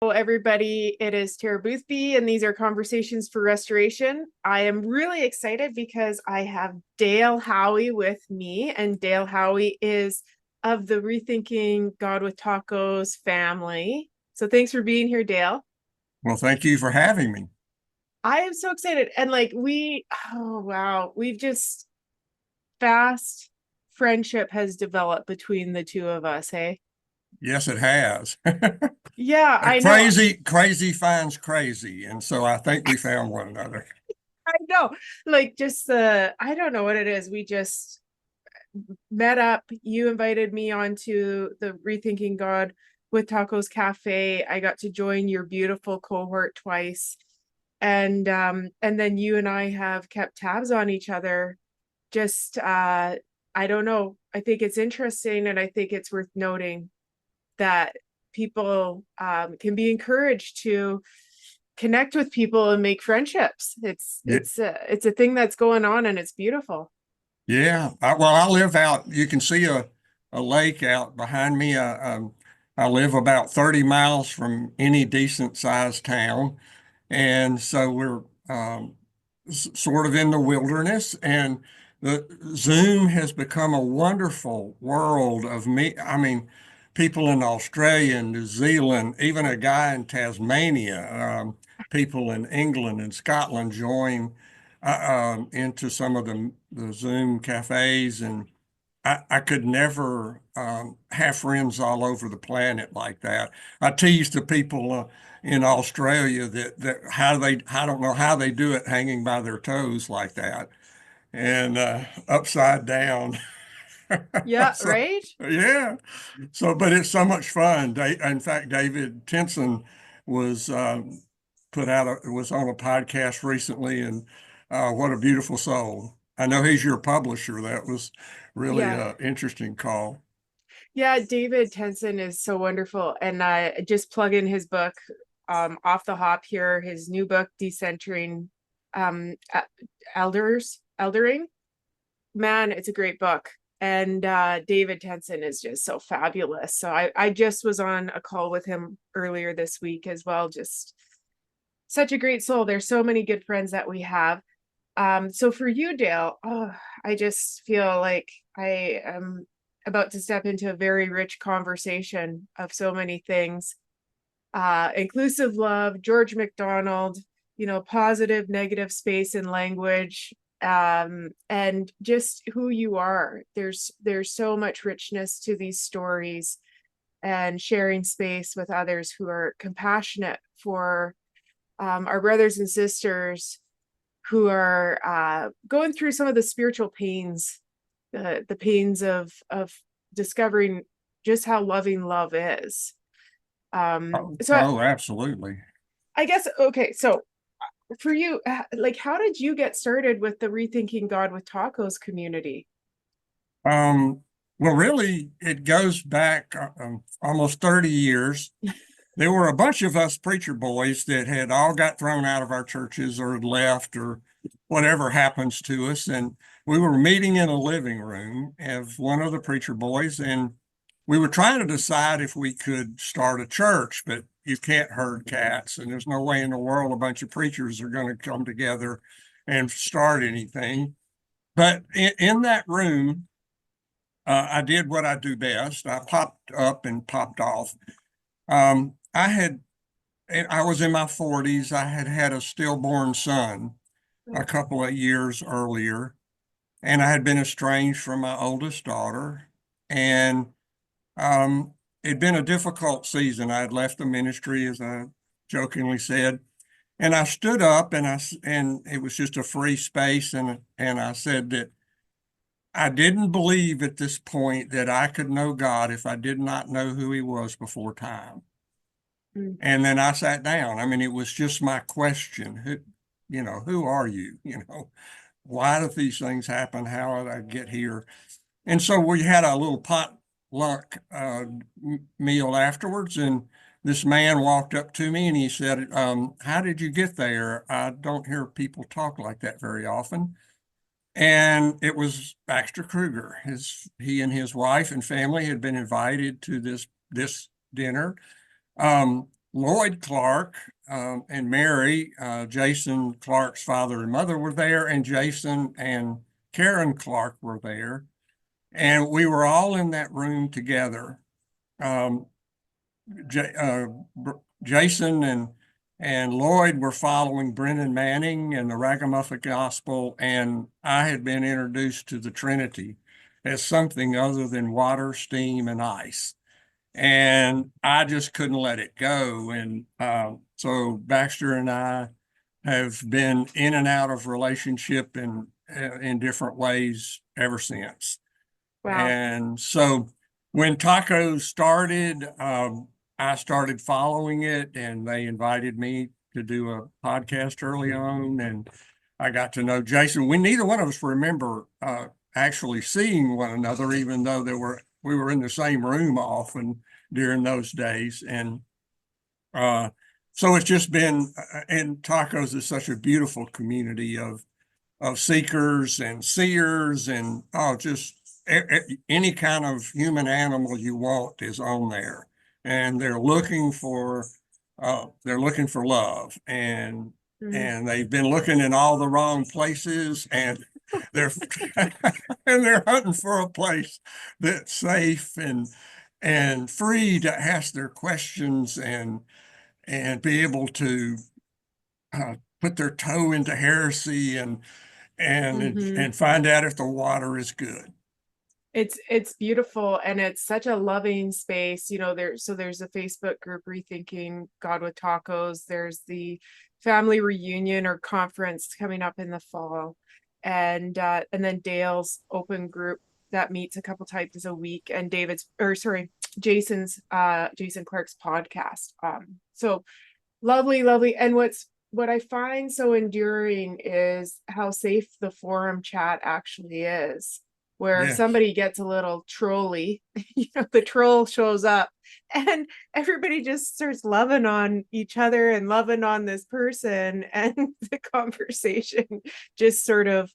Hello, everybody. It is Tara Boothby, and these are Conversations for Restoration. I am really excited because I have Dale Howie with me, and Dale Howie is of the Rethinking God with Tacos family. So thanks for being here, Dale. Well, thank you for having me. I am so excited. And oh wow, we've just fast friendship has developed between the two of us, hey? Yes, it has. Yeah, I know. Crazy finds crazy. And so I think we found one another. I know. I don't know what it is. We just met up. You invited me onto the Rethinking God with Tacos Cafe. I got to join your beautiful cohort twice. And then you and I have kept tabs on each other. Just I don't know. I think it's interesting, and I think it's worth noting that people can be encouraged to connect with people and make friendships. It's Yeah. it's a thing that's going on, and it's beautiful. Yeah. I live out, you can see a lake out behind me. I live about 30 miles from any decent sized town. And so we're sort of in the wilderness, and the Zoom has become a wonderful world of me. I mean, people in Australia and New Zealand, even a guy in Tasmania, people in England and Scotland join into some of the Zoom cafes. And I could never have friends all over the planet like that. I tease the people in Australia that I don't know how they do it hanging by their toes like that and upside down. Yeah, So, right? yeah. So, but it's so much fun. In fact, David Tenson was was on a podcast recently, and what a beautiful soul. I know he's your publisher. That was really Yeah. a interesting call. Yeah, David Tenson is so wonderful. And just plug in his book, off the hop here, his new book, Decentering Eldering. Man, it's a great book. And David Tenson is just so fabulous. So I just was on a call with him earlier this week as well. Just such a great soul. There's so many good friends that we have. So for you, Dale, I just feel like I am about to step into a very rich conversation of so many things. Inclusive love, George MacDonald, positive, negative space and language, and just who you are. There's so much richness to these stories, and sharing space with others who are compassionate for our brothers and sisters who are going through some of the spiritual pains, the pains of discovering just how loving love is. Oh, So oh, absolutely. I guess, okay, so for you, like, how did you get started with the Rethinking God with Tacos community? Um, well, really, it goes back almost 30 years. There were a bunch of us preacher boys that had all got thrown out of our churches or had left or whatever happens to us. And we were meeting in a living room of one of the preacher boys, and we were trying to decide if we could start a church, but you can't herd cats, and there's no way in the world a bunch of preachers are going to come together and start anything. But in that room, I did what I do best. I popped up and popped off. I was in my 40s. I had had a stillborn son a couple of years earlier, and I had been estranged from my oldest daughter. And it'd been a difficult season. I had left the ministry, as I jokingly said, and I stood up and it was just a free space, and I said that I didn't believe at this point that I could know God if I did not know who He was before time. Mm. And then I sat down. I mean, it was just my question. Who are you? Why do these things happen? How did I get here? And so we had a little potluck meal afterwards, and this man walked up to me and he said, how did you get there? I don't hear people talk like that very often. And it was Baxter Kruger. He and his wife and family had been invited to this dinner. Lloyd Clark and Mary, Jason Clark's father and mother were there, and Jason and Karen Clark were there. And we were all in that room together. Um, J Jason and Lloyd were following Brennan Manning and the Ragamuffin Gospel, and I had been introduced to the Trinity as something other than water, steam, and ice. And I just couldn't let it go. And so Baxter and I have been in and out of relationship in different ways ever since. Wow. And so when tacos started, I started following it, and they invited me to do a podcast early on, and I got to know Jason. We neither one of us remember actually seeing one another, even though we were in the same room often during those days. And so it's just been, and tacos is such a beautiful community of seekers and seers, and just any kind of human animal you want is on there, and they're looking for love, Mm. and they've been looking in all the wrong places, and they're and they're hunting for a place that's safe and free to ask their questions and be able to put their toe into heresy Hmm. and find out if the water is good. It's beautiful, and it's such a loving space. There's a Facebook group, Rethinking God with Tacos. There's the family reunion or conference coming up in the fall, and then Dale's open group that meets a couple times a week, and Jason Clark's podcast. So lovely, lovely. And what I find so enduring is how safe the forum chat actually is, where if Yes. somebody gets a little trolly, the troll shows up and everybody just starts loving on each other and loving on this person. And the conversation just sort of,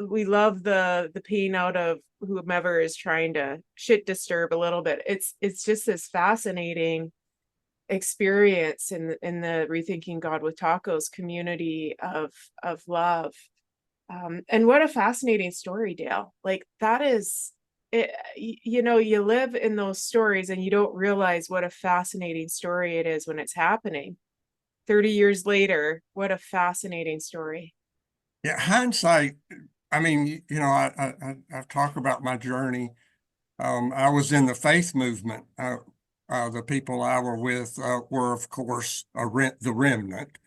we love the pain out of whomever is trying to shit disturb a little bit. It's just this fascinating experience in the Rethinking God with Tacos community of love. And what a fascinating story, Dale. Like that is it, you live in those stories and you don't realize what a fascinating story it is when it's happening. 30 years later, what a fascinating story. Yeah, hindsight. I mean, I've talked about my journey. I was in the faith movement. The people I were with were, of course, the remnant,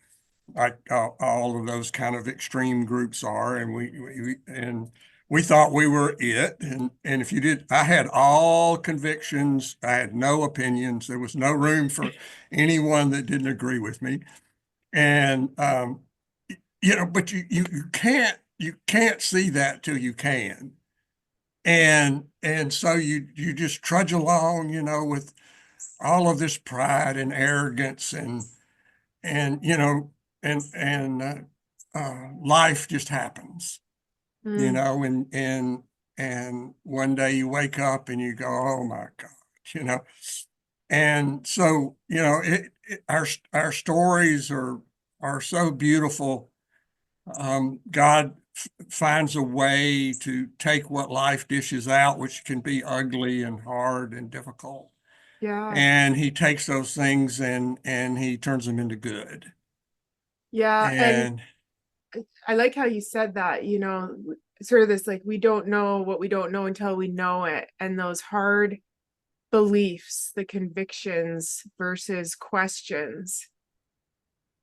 like all of those kind of extreme groups are, and we thought we were it. And if you did, I had all convictions. I had no opinions. There was no room for anyone that didn't agree with me. And but you can't see that till you can. And so you just trudge along, with all of this pride and arrogance and life just happens, Mm, and one day you wake up and you go, oh my God, you know. And so, our stories are so beautiful. God finds a way to take what life dishes out, which can be ugly and hard and difficult, yeah. and he takes those things and he turns them into good. Yeah. And And I like how you said that, sort of this like, we don't know what we don't know until we know it. And those hard beliefs, the convictions versus questions.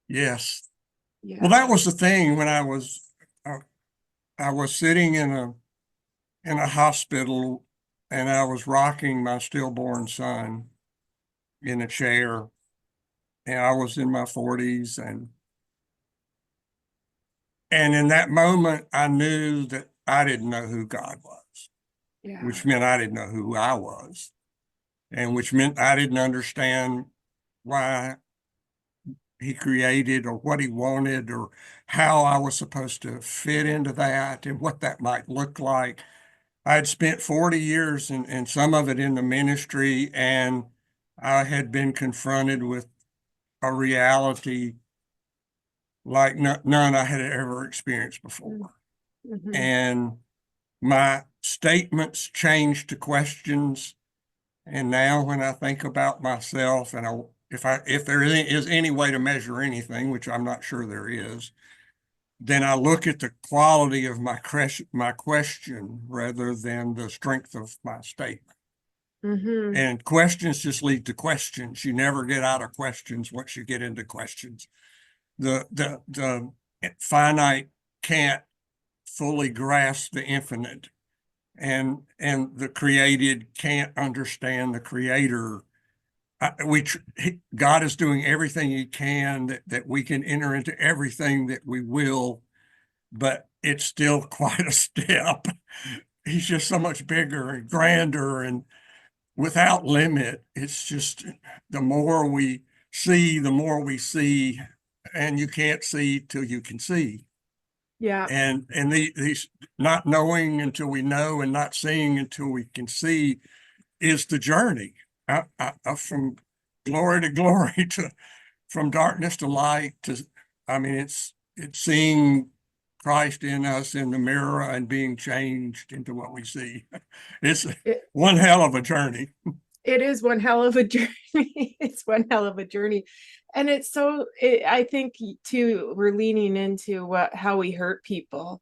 yes, well, Yeah. that was the thing when uh, I was sitting in a hospital, and I was rocking my stillborn son in a chair, and I was in my 40s, and in that moment I knew that I didn't know who God was, Yeah. which meant I didn't know who I was, and which meant I didn't understand why he created or what he wanted or how I was supposed to fit into that and what that might look like. I'd spent 40 years and some of it in the ministry, and I had been confronted with a reality like none I had ever experienced before. Mm-hmm. And my statements changed to questions. And now when I think about myself and if there is any way to measure anything, which I'm not sure there is, then I look at the quality of my question rather than the strength of my statement. Mm-hmm. And questions just lead to questions. You never get out of questions once you get into questions. The finite can't fully grasp the infinite, and the created can't understand the creator. God is doing everything he can that we can enter into everything that we will, but it's still quite a step. He's just so much bigger and grander and without limit. It's just the more we see, the more we see, and you can't see till you can see. Yeah. And these not knowing until we know and not seeing until we can see is the journey from glory to glory to from darkness to light to, I mean, it's seeing Christ in us in the mirror and being changed into what we see. It's It, one hell of a journey. it is one hell of a journey. It's one hell of a journey. And it's so, I think too, we're leaning into how we hurt people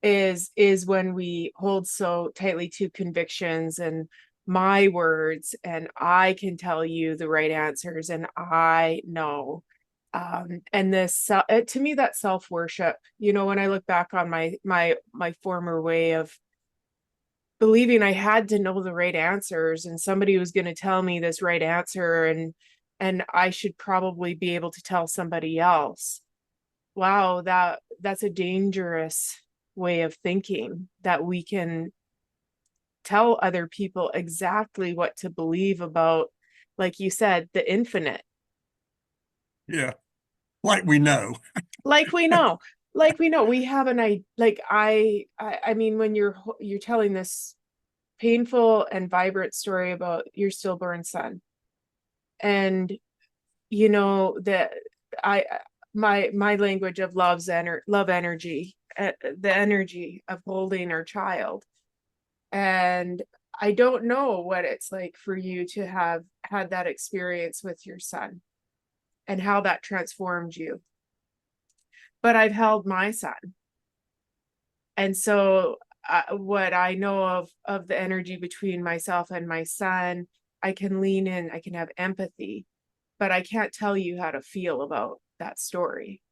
is when we hold so tightly to convictions and my words, and I can tell you the right answers, and I know. And this to me, that self-worship, when I look back on my former way of believing I had to know the right answers, and somebody was going to tell me this right answer, and I should probably be able to tell somebody else. Wow, that's a dangerous way of thinking, that we can tell other people exactly what to believe about, like you said, the infinite. Yeah, like we know. Like we know, we have an I like I mean, when you're telling this painful and vibrant story about your stillborn son, and that I my language of love energy, the energy of holding our child. And I don't know what it's like for you to have had that experience with your son and how that transformed you, but I've held my son. And so what I know of the energy between myself and my son, I can lean in, I can have empathy, but I can't tell you how to feel about that story.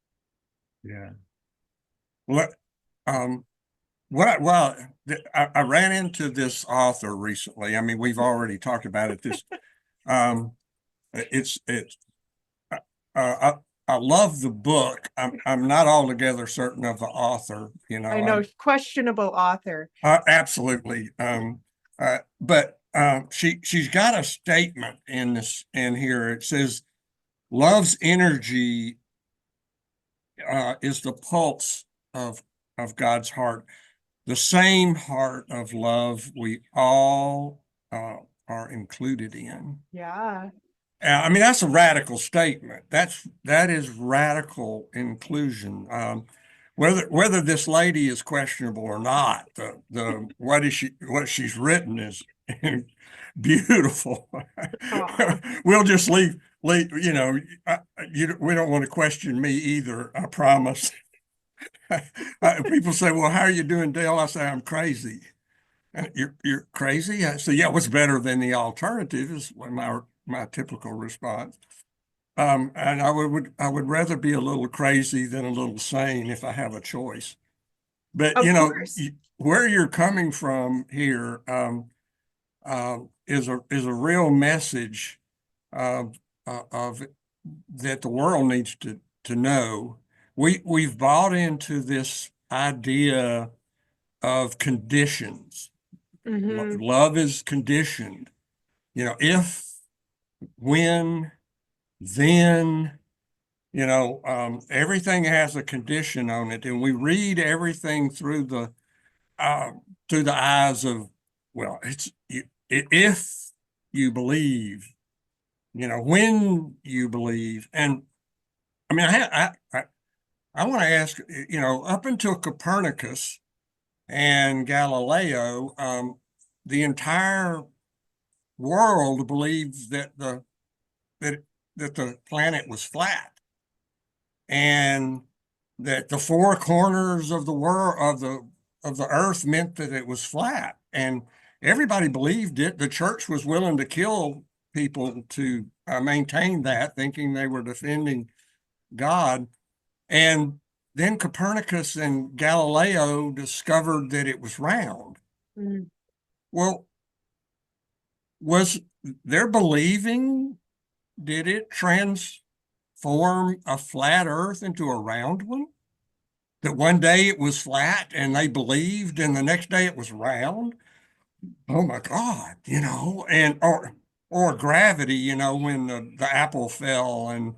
Yeah. What, well, I ran into this author recently. I mean, we've already talked about it. Um, it's, I, I love the book. I'm not altogether certain of the author, I know, questionable author. Absolutely. But she's got a statement in here. It says, "Love's energy is the pulse of God's heart, the same heart of love we all are included in." Yeah. I mean, that's a radical statement. That is radical inclusion. Whether this lady is questionable or not, the what she's written is beautiful. We'll just leave. We don't want to question me either. I promise. People say, "Well, how are you doing, Dale?" I say, "I'm crazy." You're crazy? I say, "Yeah, what's better than the alternative?" Is my typical response. And I would rather be a little crazy than a little sane if I have a choice. But Of course. where you're coming from here is a real message of that the world needs to know. We've bought into this idea of conditions. Mm-hmm. Love is conditioned. If, when, then, everything has a condition on it, and we read everything uh, through the eyes of, well, if you believe, when you believe. And I mean, I want to ask, up until Copernicus and Galileo, the entire world believed that that the planet was flat, and that the four corners of the world of the earth meant that it was flat, and everybody believed it. The church was willing to kill people to maintain that, thinking they were defending God. And then Copernicus and Galileo discovered that it was round. Mm, Well, was their believing, did it transform a flat earth into a round one? That one day it was flat and they believed, and the next day it was round? Oh my God, and or gravity, when the apple fell, and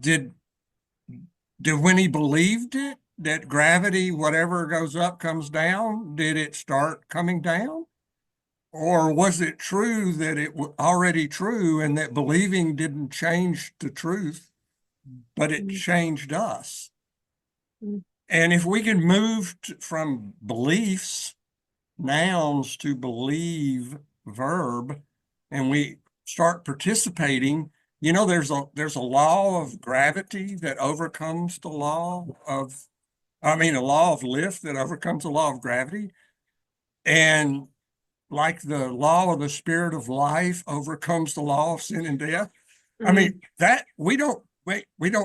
did when he believed it, that gravity, whatever goes up comes down, did it start coming down? Or was it true that it was already true, and that believing didn't change the truth, but it mm, changed us? mm, And if we can move from beliefs, nouns, to believe, verb, and we start participating, there's a law of gravity that overcomes the law of, I mean, a law of lift that overcomes the law of gravity. And like the law of the spirit of life overcomes the law of sin and death. I mm, mean, that we don't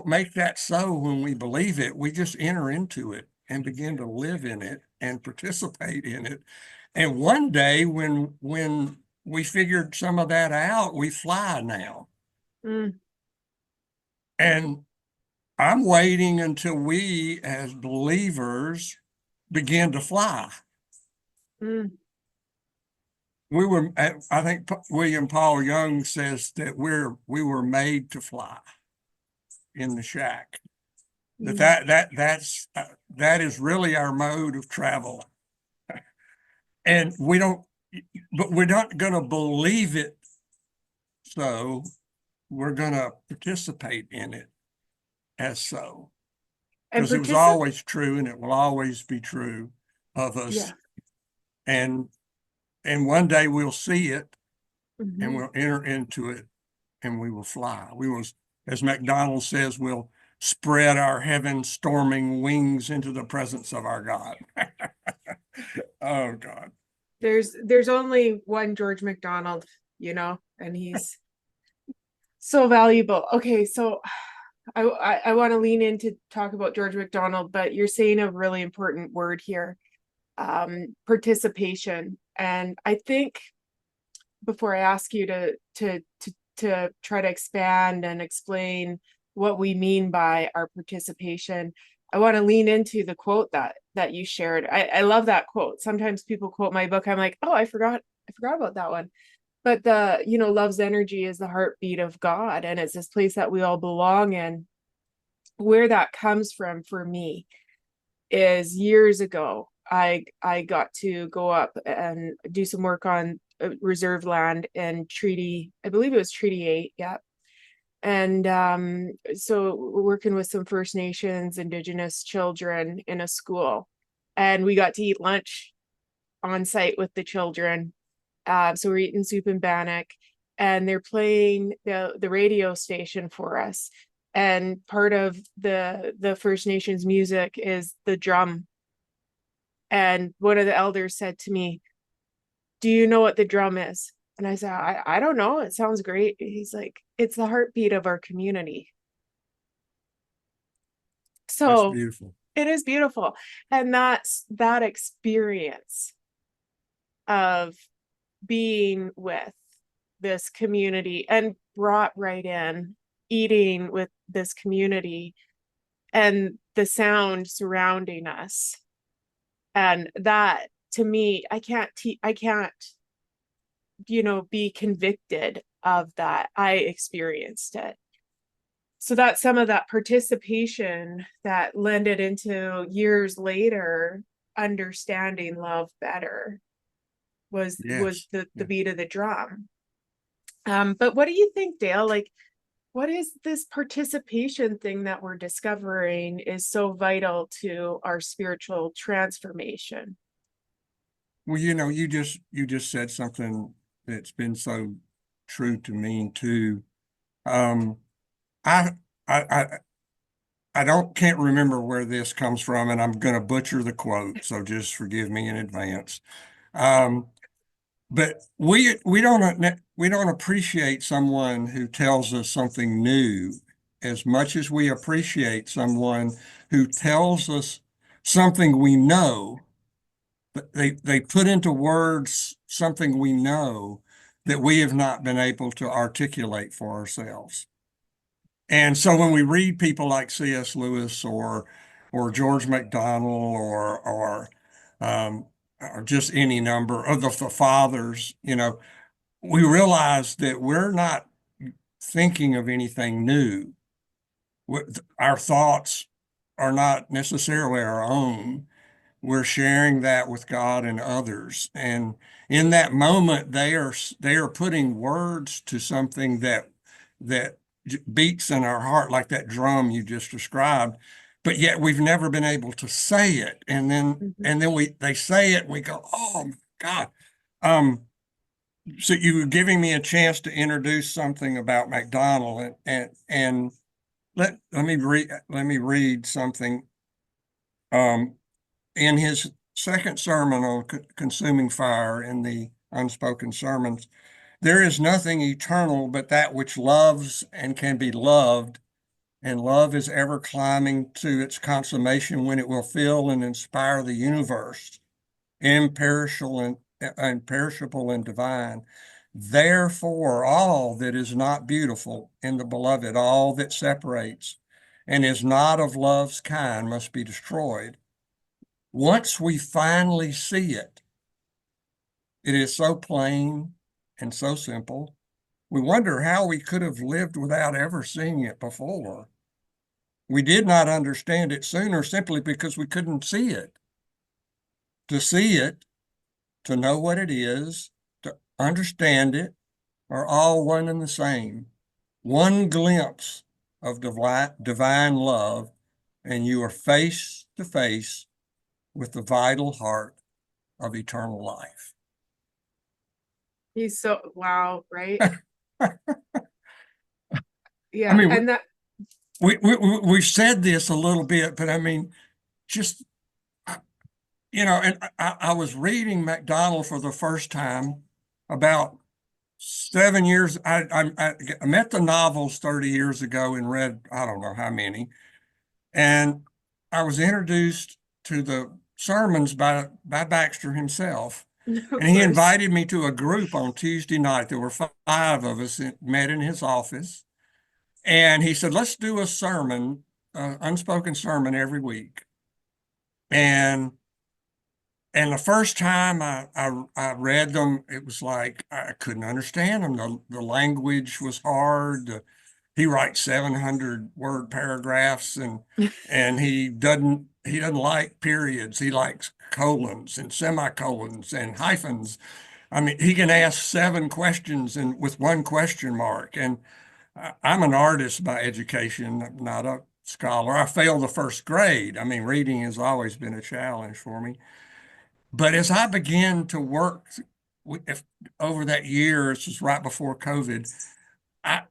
make that so when we believe it. We just enter into it and begin to live in it and participate in it. And one day when we figured some of that out, we fly now. mm, And I'm waiting until we as believers begin to fly. mm, I think William Paul Young says that we were made to fly in the shack. mm. That is really our mode of travel. And but we're not going to believe it. So we're going to participate in it as so, And because it was participate. always true and it will always be true of us. Yeah. And, and one day we'll see it and Hmm. we'll enter into it and we will fly. We will, as MacDonald says, we'll spread our heaven storming wings into the presence of our God. Oh God. There's only one George MacDonald, and he's so valuable. Okay, so I want to lean in to talk about George MacDonald, but you're saying a really important word here, participation. And I think before I ask you to try to expand and explain what we mean by our participation, I want to lean into the quote that you shared. I love that quote. Sometimes people quote my book. I'm like, oh, I forgot about that one. But love's energy is the heartbeat of God, and it's this place that we all belong in. Where that comes from for me is years ago, I got to go up and do some work on reserve land and treaty, I believe it was Treaty 8, yeah. And so working with some First Nations, Indigenous children in a school. And we got to eat lunch on site with the children. So we're eating soup and bannock, and they're playing the radio station for us. And part of the First Nations music is the drum. And one of the elders said to me, "Do you know what the drum is?" And I said, I don't know. It sounds great. He's like, "It's the heartbeat of our community." That's So beautiful. it is beautiful. And that's that experience of being with this community and brought right in, eating with this community and the sound surrounding us. And that, to me, I can't be convicted of that. I experienced it. So that's some of that participation that lended into years later understanding love better, was Yes. the Yeah. beat of the drum. But what do you think, Dale? Like, what is this participation thing that we're discovering is so vital to our spiritual transformation? Well, you just said something that's been so true to me too. Um, I I I I don't can't remember where this comes from, and I'm going to butcher the quote, so just forgive me in advance. Um, but we don't appreciate someone who tells us something new as much as we appreciate someone who tells us something we know. But they put into words something we know that we have not been able to articulate for ourselves. And so when we read people like C.S. Lewis or George MacDonald um, or just any number of the fathers, we realize that we're not thinking of anything new. Our thoughts are not necessarily our own. We're sharing that with God and others. And in that moment, they are putting words to something that beats in our heart, like that drum you just described. But yet we've never been able to say it. And then Mhm. and then they say it and we go, oh my God. Um, so you were giving me a chance to introduce something about MacDonald and let me read something. Um, in his second sermon on consuming fire in the unspoken sermons, there is nothing eternal but that which loves and can be loved, and love is ever climbing to its consummation when it will fill and inspire the universe, imperishable and divine. Therefore, all that is not beautiful in the beloved, all that separates and is not of love's kind, must be destroyed. Once we finally see it, it is so plain and so simple. We wonder how we could have lived without ever seeing it before. We did not understand it sooner simply because we couldn't see it. To see it, to know what it is, to understand it, are all one and the same. One glimpse of divine love, and you are face to face with the vital heart of eternal life. He's so wow, right? I Yeah, mean, and that we've said this a little bit, but I mean, just, and I was reading MacDonald for the first time about 7 years. I met the novels 30 years ago and read, I don't know how many. And I was introduced to the sermons by Baxter himself. of And he course. invited me to a group on Tuesday night. There were five of us that met in his office. And he said, let's do a sermon, unspoken sermon every week. And the first time I read them, it was like I couldn't understand them. The language was hard. He writes 700 word paragraphs and he doesn't like periods. He likes colons and semicolons and hyphens. I mean, he can ask seven questions and with one question mark. And I'm an artist by education, not a scholar. I failed the first grade. I mean, reading has always been a challenge for me. But as I began to work if, over that year, this was right before COVID, I,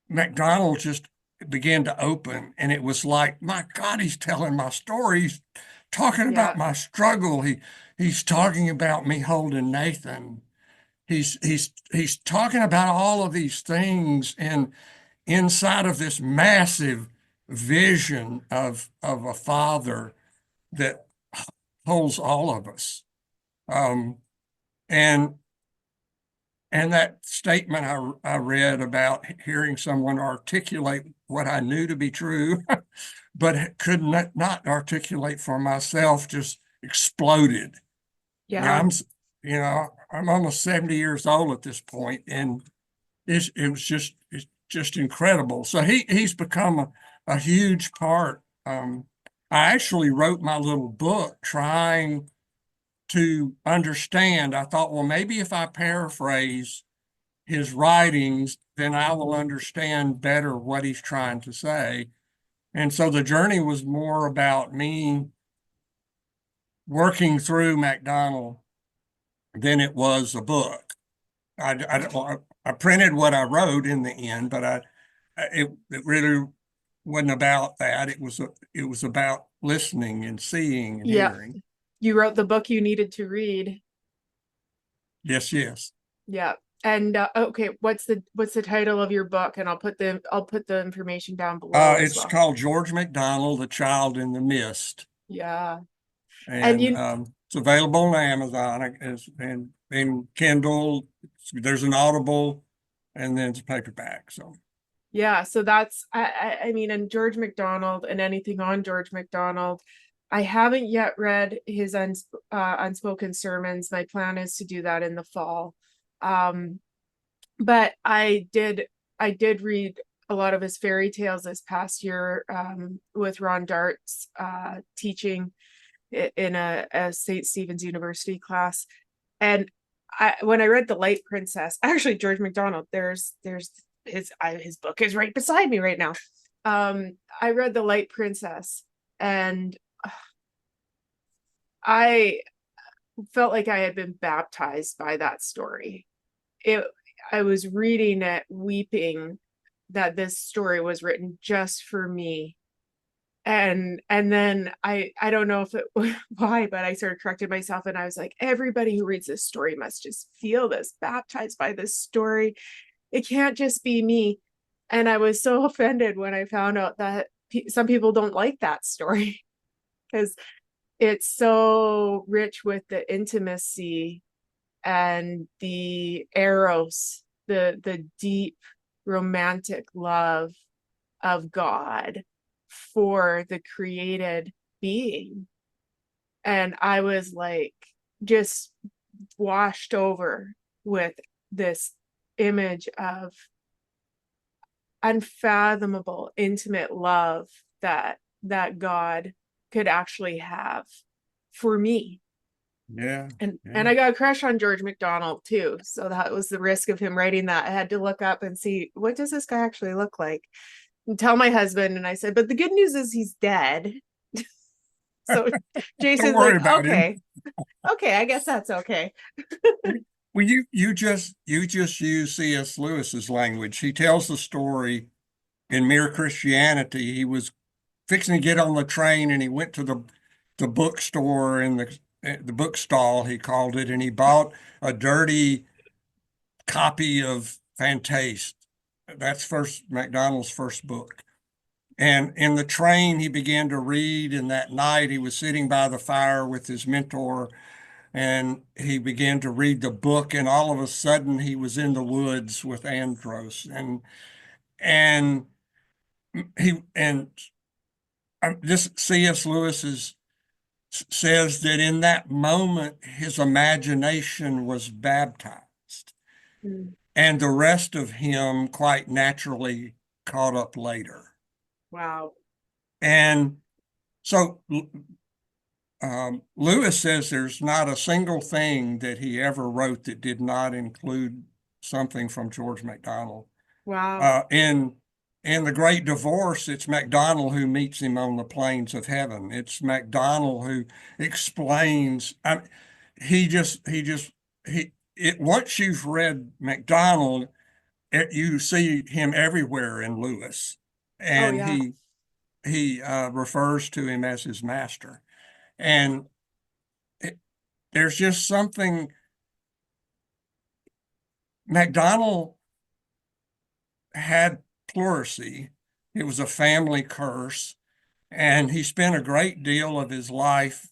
McDonald just began to open, and it was like, my God, he's telling my story. He's talking Yeah. about my struggle. He's talking about me holding Nathan. He's talking about all of these things, and inside of this massive vision of a father that holds all of us. Um, and and that statement I read about hearing someone articulate what I knew to be true, but could not articulate for myself, just exploded. Yeah, Yeah. I'm almost 70 years old at this point, and it's just incredible. So he's become a huge part. I actually wrote my little book trying to understand. I thought, well, maybe if I paraphrase his writings, then I will understand better what he's trying to say. And so the journey was more about me working through MacDonald than it was a book. I printed what I wrote in the end, but it really wasn't about that. It was about listening and seeing and Yeah. hearing. You wrote the book you needed to read. Yes, yes. Yeah. And okay, what's the title of your book? And I'll put the information down below as It's well. called George MacDonald, The Child in the Mist, Yeah. And and it's available on Amazon and Kindle. There's an Audible, and then it's a paperback. So yeah, so that's I mean, and George MacDonald and anything on George MacDonald, I haven't yet read his unspoken sermons. My plan is to do that in the fall. But I did read a lot of his fairy tales this past year with Ron Dart's teaching in a St. Stephen's University class. And when I read The Light Princess, actually George MacDonald, there's his book is right beside me right now. I read The Light Princess, and I felt like I had been baptized by that story. I was reading it weeping that this story was written just for me. And then I don't know if it why, but I sort of corrected myself, and I was like, everybody who reads this story must just feel this, baptized by this story. It can't just be me. And I was so offended when I found out that some people don't like that story because it's so rich with the intimacy and the eros, the deep romantic love of God for the created being. And I was like just washed over with this image of unfathomable intimate love that God could actually have for me. yeah, And I got a crush on George MacDonald too. So that was the risk of him writing that. I had to look up and see, what does this guy actually look like? And tell my husband, and I said, but the good news is he's dead. So don't Jason's worry like, about him. okay, I guess that's okay. Well, you just use C.S. Lewis's language. He tells the story in Mere Christianity. He was fixing to get on the train, and he went to the bookstore in the book stall, he called it, and he bought a dirty copy of Fantaste. That's first MacDonald's first book. And in the train, he began to read. And that night, he was sitting by the fire with his mentor, and he began to read the book. And all of a sudden, he was in the woods with Andros, and he and this C.S. Lewis says that in that moment, his imagination was baptized, Mm. and the rest of him quite naturally caught up later. Wow. And so Lewis says there's not a single thing that he ever wrote that did not include something from George MacDonald. Wow. In The Great Divorce, it's MacDonald who meets him on the plains of heaven. It's MacDonald who explains. Once you've read MacDonald, you see him everywhere in Lewis, Oh and yeah. he refers to him as his master. And there's just something. MacDonald had pleurisy. It was a family curse. And he spent a great deal of his life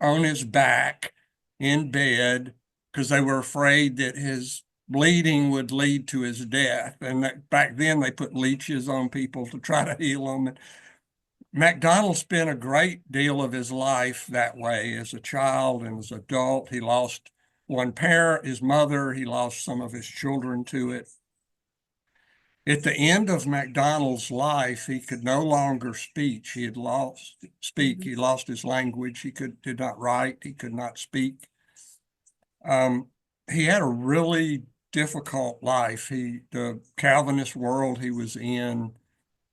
on his back in bed because they were afraid that his bleeding would lead to his death. And back then they put leeches on people to try to heal them. And MacDonald spent a great deal of his life that way as a child and as an adult. He lost one parent, his mother. He lost some of his children to it. At the end of MacDonald's life, he could no longer speak. He had lost speak. He lost his language. Did not write. He could not speak. He had a really difficult life. The Calvinist world he was in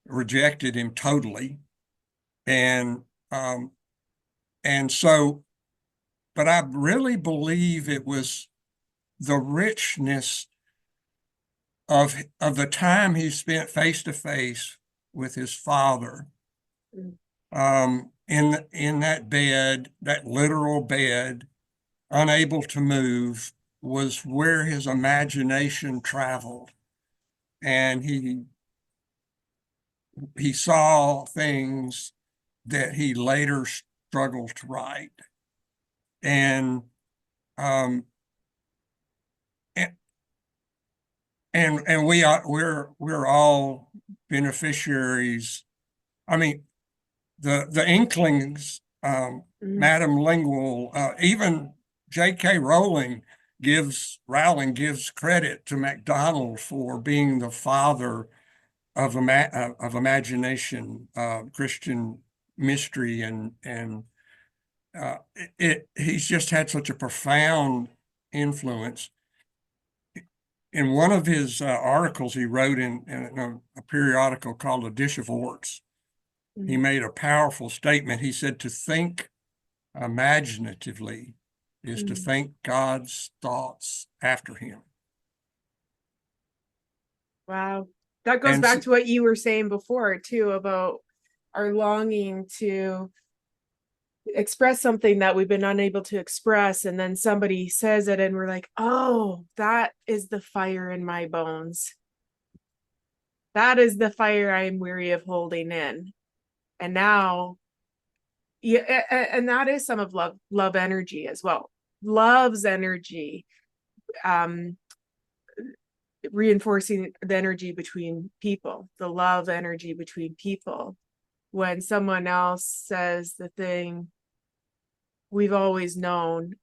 rejected him totally. And, um, and so, but I really believe it was the richness of the time he spent face to face with his father, Mm. in that bed, that literal bed, unable to move, was where his imagination traveled. And he saw things that he later struggled to write. And um, and and we're all beneficiaries. I mean, the Inklings, Mm. Madame Lingual, even J.K. Rowling gives credit to MacDonald for being the father of imagination, Christian mystery, and he's just had such a profound influence. In one of his articles he wrote in a periodical called A Dish of Orts, he Mm. made a powerful statement. He said, to think imaginatively is to Mm. think God's thoughts after him. Wow. That goes And back to what you were saying before too about our longing to express something that we've been unable to express, and then somebody says it and we're like, oh, that is the fire in my bones. That is the fire I'm weary of holding in. And now, yeah, and that is some of love energy as well. Love's energy, um reinforcing the energy between people, the love energy between people. When someone else says the thing we've always known.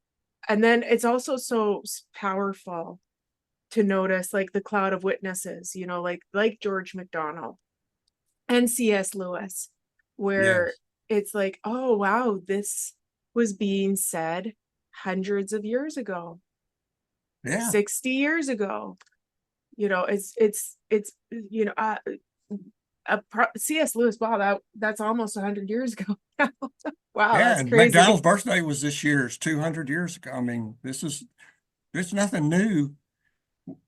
And then it's also so powerful to notice like the cloud of witnesses, like George MacDonald and C.S. Lewis, where yes, it's like, oh wow, this was being said hundreds of years ago, yeah, 60 years ago. It's C.S. Lewis. Wow, that's almost 100 years ago. Wow, yeah. that's And crazy. MacDonald's birthday was this year. It's 200 years ago. I mean, this is nothing new.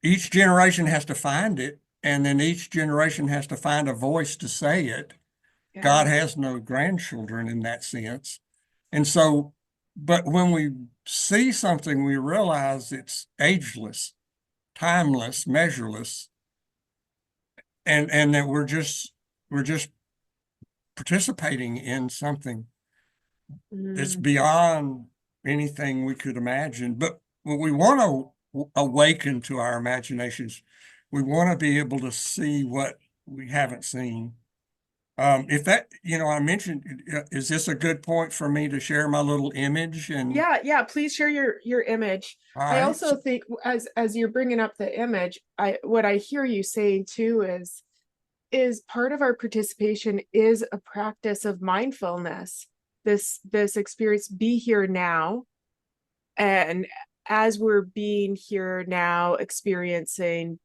Each generation has to find it, and then each generation has to find a voice to say it. God Yeah. has no grandchildren in that sense. And so, but when we see something, we realize it's ageless, timeless, measureless, and that we're just participating in something that's Mm. beyond anything we could imagine. But when we want to awaken to our imaginations, we want to be able to see what we haven't seen. If that, I mentioned, is this a good point for me to share my little image? And Yeah, please share your image. all I right, also think as you're bringing up the image, what I hear you saying too is part of our participation is a practice of mindfulness. This experience, be here now. And as we're being here now, experiencing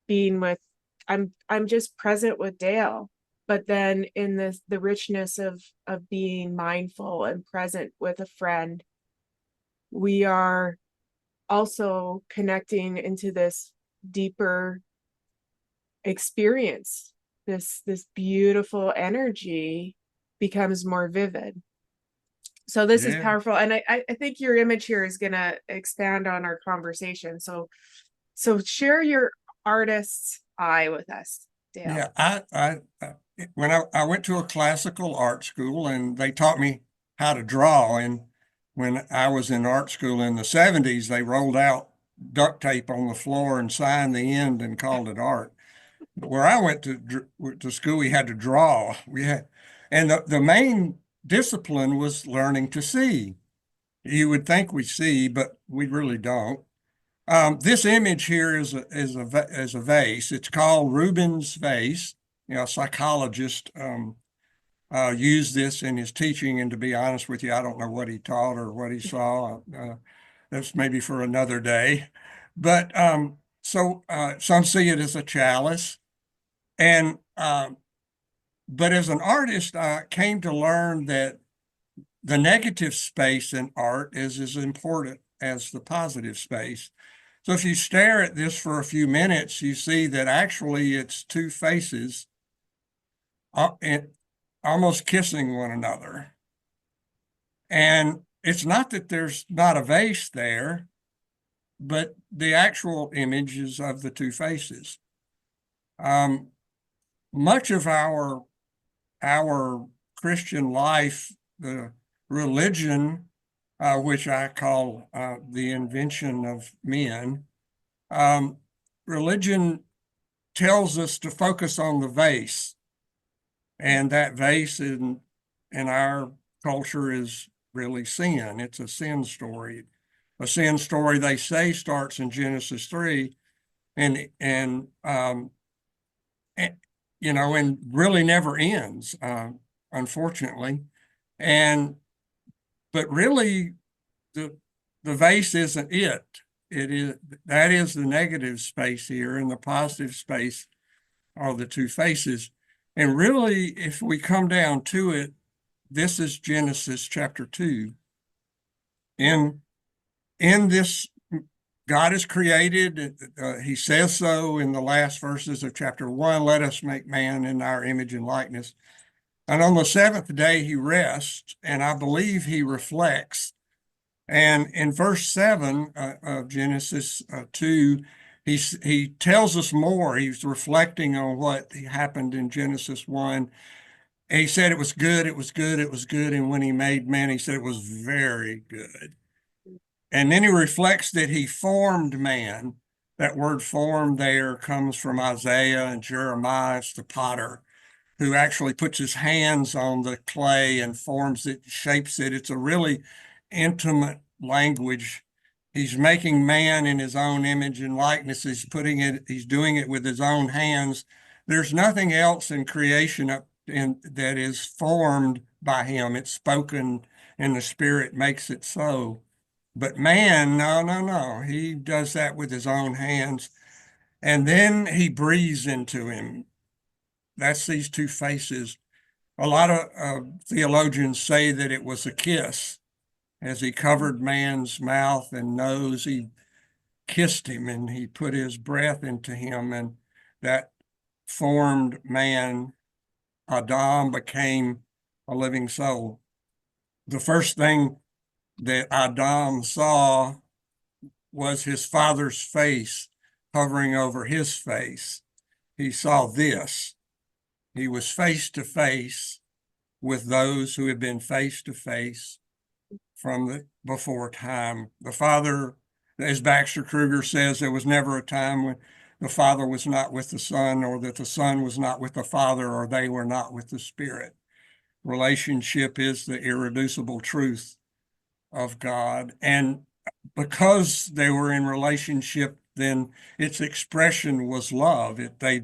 being with, I'm just present with Dale, but then in the richness of being mindful and present with a friend, we are also connecting into this deeper experience. This beautiful energy becomes more vivid. So this is yeah, powerful, and I think your image here is going to expand on our conversation. So share your artist's eye with us, Dale. yeah. When I went to a classical art school and they taught me how to draw, and when I was in art school in the 70s, they rolled out duct tape on the floor and signed the end and called it art. Where I went to school, we had to draw. And the main discipline was learning to see. You would think we see, but we really don't. This image here is a vase. It's called Rubens' vase. A psychologist used this in his teaching, and to be honest with you, I don't know what he taught or what he saw. That's maybe for another day. But some see it as a chalice. And, but as an artist, I came to learn that the negative space in art is as important as the positive space. So if you stare at this for a few minutes, you see that actually it's two faces and almost kissing one another. And it's not that there's not a vase there, but the actual image is of the two faces. Much of our Christian life, the religion, which I call the invention of men, religion tells us to focus on the vase, and that vase in our culture is really sin. It's a sin story. A sin story, they say, starts in Genesis 3, and you know, and really never ends, unfortunately. But really, the vase isn't it. That is the negative space here, and the positive space are the two faces. And really, if we come down to it, this is Genesis chapter 2. In this, God is created. He says so in the last verses of chapter 1, let us make man in our image and likeness. And on the seventh day, he rests, and I believe he reflects. And in verse 7 of Genesis 2, he tells us more. He's reflecting on what happened in Genesis 1. And he said it was good, it was good, it was good. And when he made man, he said it was very good. And then he reflects that he formed man. That word formed there comes from Isaiah and Jeremiah. It's the potter who actually puts his hands on the clay and forms it, shapes it. It's a really intimate language. He's making man in his own image and likeness. He's doing it with his own hands. There's nothing else in creation that is formed by him. It's spoken and the Spirit makes it so. But man, no. He does that with his own hands. And then he breathes into him. That's these two faces. A lot of theologians say that it was a kiss. As he covered man's mouth and nose, he kissed him and he put his breath into him, and that formed man. Adam became a living soul. The first thing that Adam saw was his father's face hovering over his face. He saw this. He was face to face with those who had been face to face from before time. The Father, as Baxter Kruger says, there was never a time when the Father was not with the Son, or that the Son was not with the Father, or they were not with the Spirit. Relationship is the irreducible truth of God. And because they were in relationship, then its expression was love. They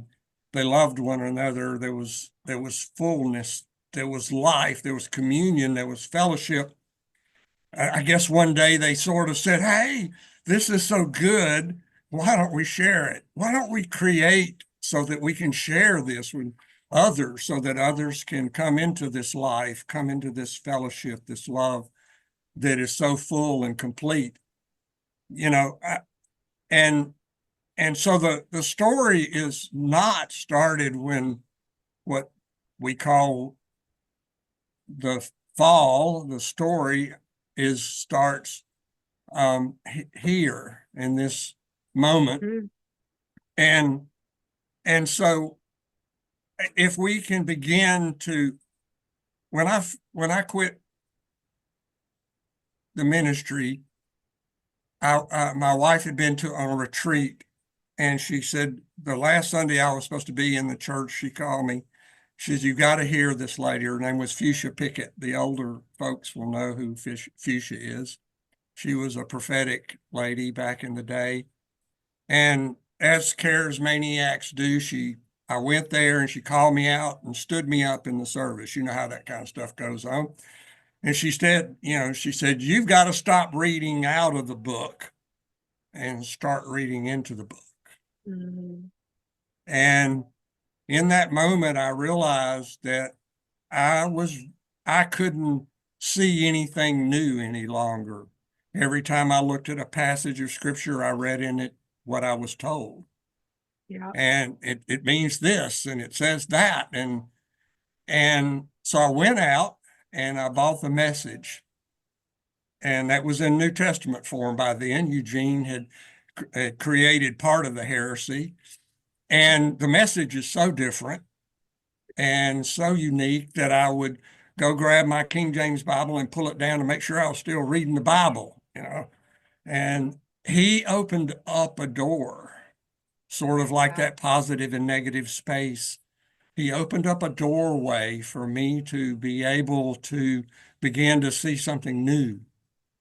loved one another. There was fullness, there was life, there was communion, there was fellowship. I guess one day they sort of said, hey, this is so good. Why don't we share it? Why don't we create so that we can share this with others, so that others can come into this life, come into this fellowship, this love that is so full and complete, you know. And so the story is not started when what we call the fall. The story starts here in this moment. Mm-hmm. And so if we can begin to, when I quit the ministry, my wife had been on a retreat, and she said the last Sunday I was supposed to be in the church, she called me. She said, "You got to hear this lady." Her name was Fuchsia Pickett. The older folks will know who Fuchsia is. She was a prophetic lady back in the day. And as charismaniacs do, I went there and she called me out and stood me up in the service. You know how that kind of stuff goes on. And she said, you've got to stop reading out of the book and start reading into the book. Mm, And in that moment, I realized that I was, I couldn't see anything new any longer. Every time I looked at a passage of scripture, I read in it what I was told. yeah. And it means this and it says that. And so I went out and I bought the Message. And that was in New Testament form by then. Eugene had created part of the heresy. And the Message is so different and so unique that I would go grab my King James Bible and pull it down to make sure I was still reading the Bible, you know. And he opened up a door, sort of like Yeah. that positive and negative space. He opened up a doorway for me to be able to begin to see something new,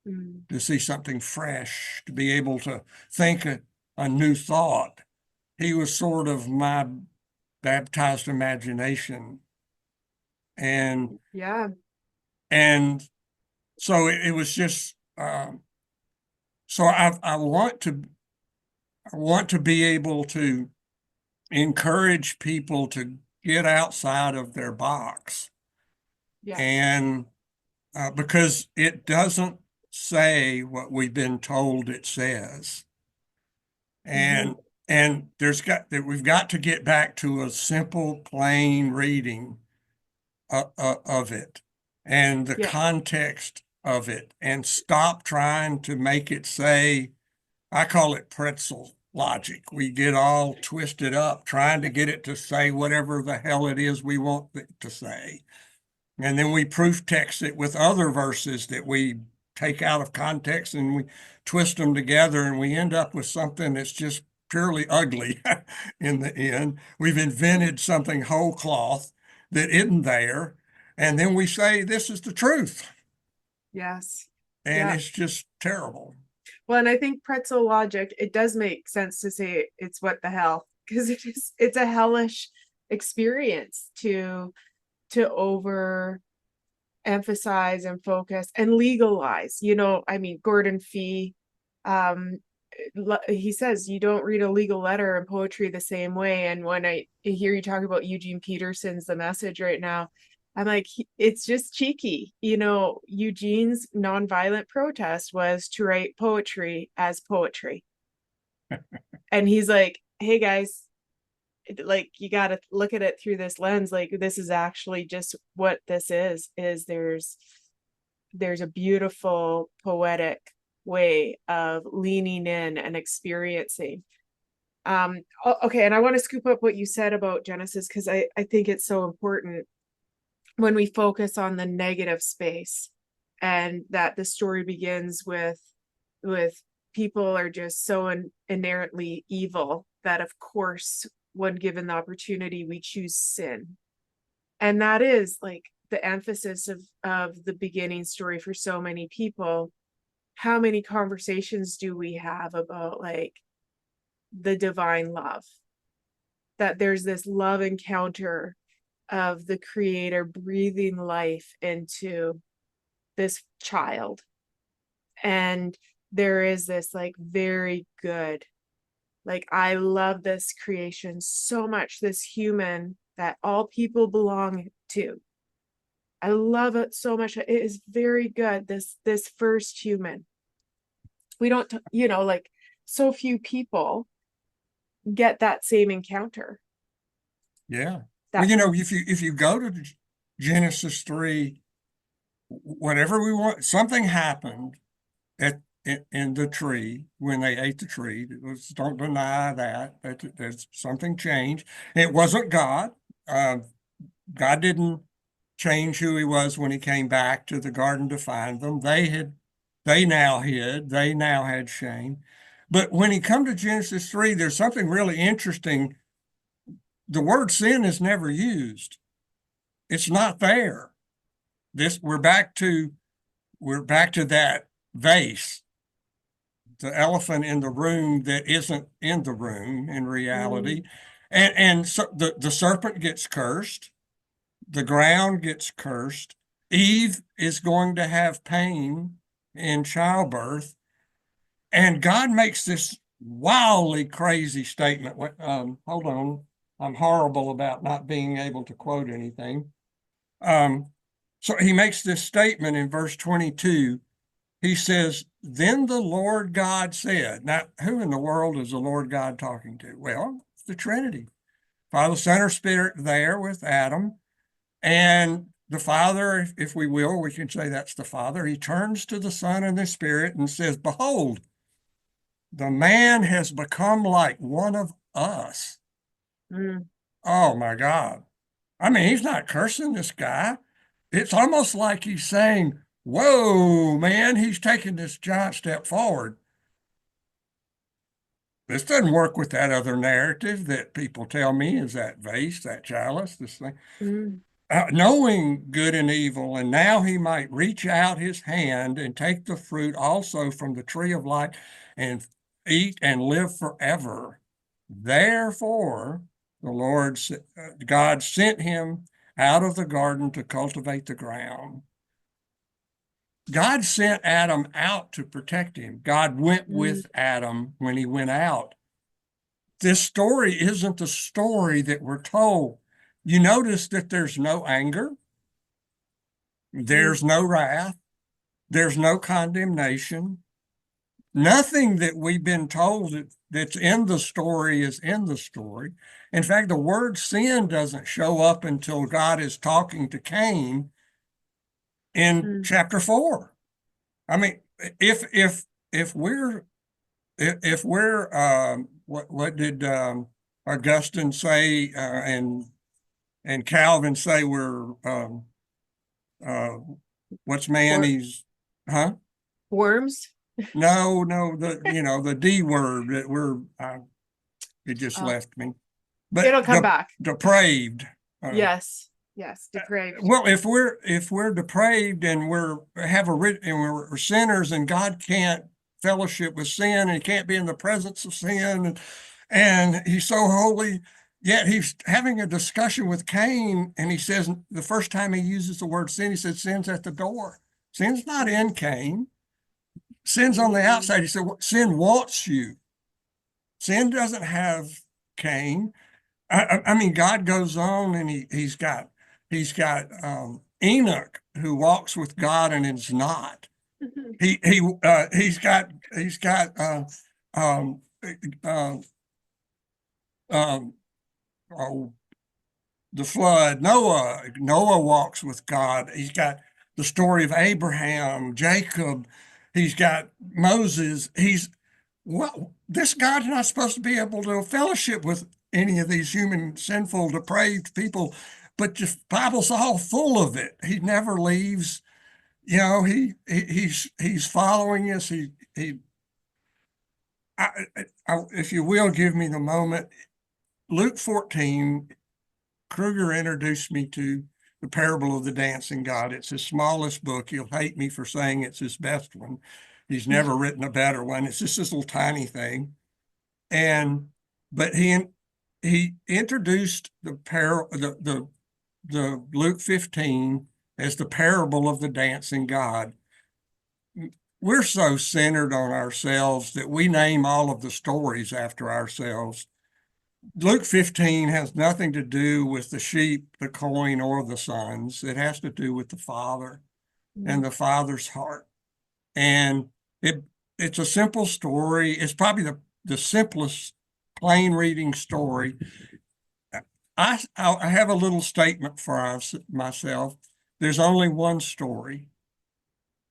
Mm, to see something fresh, to be able to think a new thought. He was sort of my baptized imagination. And yeah. and so it was just so I want to be able to encourage people to get outside of their box Yes. and because it doesn't say what we've been told it says. Hmm. And we've got to get back to a simple, plain reading of it and the Yeah. context of it and stop trying to make it say, I call it pretzel logic. We get all twisted up trying to get it to say whatever the hell it is we want it to say. And then we proof text it with other verses that we take out of context and we twist them together and we end up with something that's just purely ugly in the end. We've invented something whole cloth that isn't there. And then we say, this is the truth. Yes. And Yeah. it's just terrible. Well, and I think pretzel logic, it does make sense to say it's what the hell, because it's a hellish experience to over emphasize and focus and legalize. I mean, Gordon Fee, um, he says you don't read a legal letter in poetry the same way. And when I hear you talk about Eugene Peterson's The Message right now, I'm like, it's just cheeky. Eugene's nonviolent protest was to write poetry as poetry. And he's like, hey guys, like you got to look at it through this lens. Like this is actually just what this is there's a beautiful poetic way of leaning in and experiencing. Okay, and I want to scoop up what you said about Genesis because I think it's so important when we focus on the negative space and that the story begins with people are just so inherently evil that of course when given the opportunity we choose sin. And that is like the emphasis of the beginning story for so many people. How many conversations do we have about like the divine love, that there's this love encounter of the creator breathing life into this child, and there is this like very good, like I love this creation so much, this human that all people belong to. I love it so much. It is very good. This first human. We don't, like so few people get that same encounter. Yeah. Well, That if you go to Genesis 3, whatever we want, something happened in the tree when they ate the tree. Don't deny that there's something changed. It wasn't God. Uh, God didn't change who he was when he came back to the garden to find them. They now hid. They now had shame. But when you come to Genesis 3, there's something really interesting. The word sin is never used. It's not there. This we're back to that vase, the elephant in the room that isn't in the room in reality. mm, And so the serpent gets cursed, the ground gets cursed. Eve is going to have pain in childbirth. And God makes this wildly crazy statement. Hold on. I'm horrible about not being able to quote anything. So he makes this statement in verse 22. He says, then the Lord God said, now, who in the world is the Lord God talking to? Well, it's the Trinity. Father, Son, or Spirit there with Adam. And the Father, if we will, we can say that's the Father. He turns to the Son and the Spirit and says, behold, the man has become like one of us. Mm, Oh my God. I mean, he's not cursing this guy. It's almost like he's saying, whoa, man, he's taking this giant step forward. This doesn't work with that other narrative that people tell me is that vase, that chalice, this thing. mm, Knowing good and evil, and now he might reach out his hand and take the fruit also from the tree of life and eat and live forever. Therefore, the Lord God sent him out of the garden to cultivate the ground. God sent Adam out to protect him. God went mm, with Adam when he went out. This story isn't the story that we're told. You notice that there's no anger, mm, there's no wrath, there's no condemnation. Nothing that we've been told that's in the story is in the story. In fact, the word sin doesn't show up until God is talking to Cain in mm. chapter 4. I mean, if we're what did Augustine say and Calvin say we're uh, what's man? Wor- He's huh? Worms. No, the D word that it just Oh, left me. But it'll come back. depraved. Uh, Yes. Yes. Depraved. well, if we're depraved and we're sinners and God can't fellowship with sin and he can't be in the presence of sin and he's so holy, yet he's having a discussion with Cain and he says the first time he uses the word sin, he said sin's at the door. Sin's not in Cain. Sin's on the Mm, outside. He said sin wants you. Sin doesn't have Cain. I mean, God goes on and he's got Enoch who walks with God and is not. He's got um, uh, um, oh, the flood. Noah walks with God. He's got the story of Abraham, Jacob. He's got Moses. Well, this God's not supposed to be able to fellowship with any of these human, sinful, depraved people, but the Bible's all full of it. He never leaves. He's following us. If you will, give me the moment. Luke 14, Kruger introduced me to the parable of the dancing God. It's his smallest book. He'll hate me for saying it's his best one. He's never written a better one. It's just this little tiny thing. But he introduced the Luke 15 as the parable of the dancing God. We're so centered on ourselves that we name all of the stories after ourselves. Luke 15 has nothing to do with the sheep, the coin, or the sons. It has to do with the Father and mm, the Father's heart. And it's a simple story. It's probably the simplest plain reading story. I have a little statement for myself. There's only one story,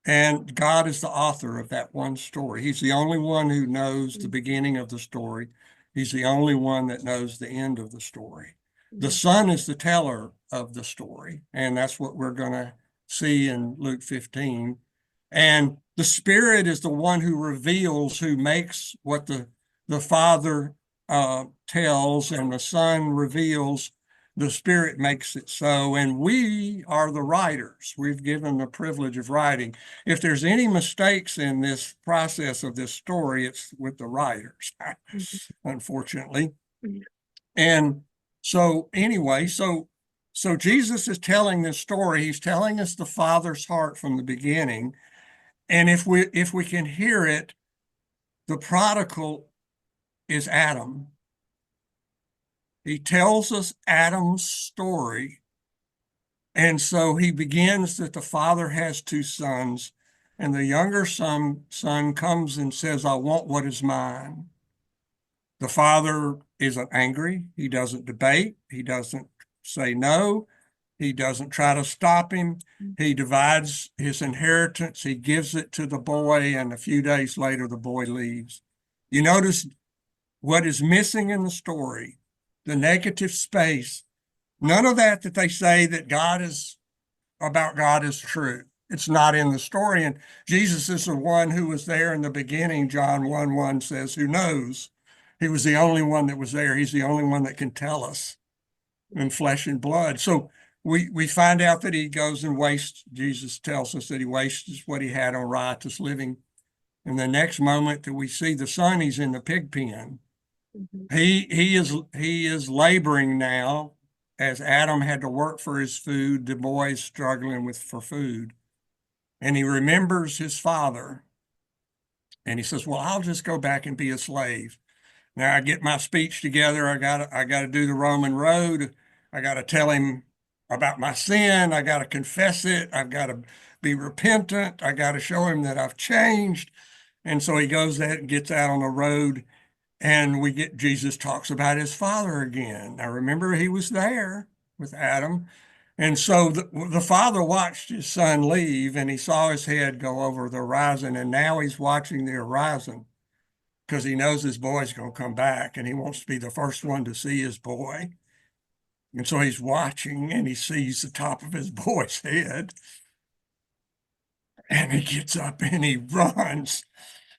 and God is the author of that one story. He's the only one who knows the mm, beginning of the story. He's the only one that knows the end of the story. The mm, Son is the teller of the story, and that's what we're going to see in Luke 15. And the Spirit is the one who reveals, who makes what the Father tells, and the Son reveals. The Spirit makes it so, and we are the writers. We've given the privilege of writing. If there's any mistakes in this process of this story, it's with the writers, mm, unfortunately. mm, And so anyway, so Jesus is telling this story. He's telling us the Father's heart from the beginning. And if we can hear it, the prodigal is Adam. He tells us Adam's story. And so he begins that the father has two sons, and the younger son comes and says, I want what is mine. The father isn't angry. He doesn't debate. He doesn't say no. He doesn't try to stop him. He divides his inheritance. He gives it to the boy, and a few days later, the boy leaves. You notice what is missing in the story, the negative space. None of that they say that God is true. It's not in the story. And Jesus is the one who was there in the beginning. John 1:1 says, who knows? He was the only one that was there. He's the only one that can tell us in flesh and blood. So we find out that he goes and wastes. Jesus tells us that he wastes what he had on riotous living. And the next moment that we see the son, he's in the pig pen. Mhm. He is laboring now, as Adam had to work for his food. The boy is struggling for food, and he remembers his father, and he says, "Well, I'll just go back and be a slave." Now I get my speech together. I got to do the Roman road. I got to tell him about my sin. I got to confess it. I've got to be repentant. I got to show him that I've changed. And so he goes there and gets out on the road. And Jesus talks about his father again. Now remember, he was there with Adam. And so the father watched his son leave, and he saw his head go over the horizon. And now he's watching the horizon because he knows his boy's going to come back, and he wants to be the first one to see his boy. And so he's watching, and he sees the top of his boy's head. And he gets up and he runs.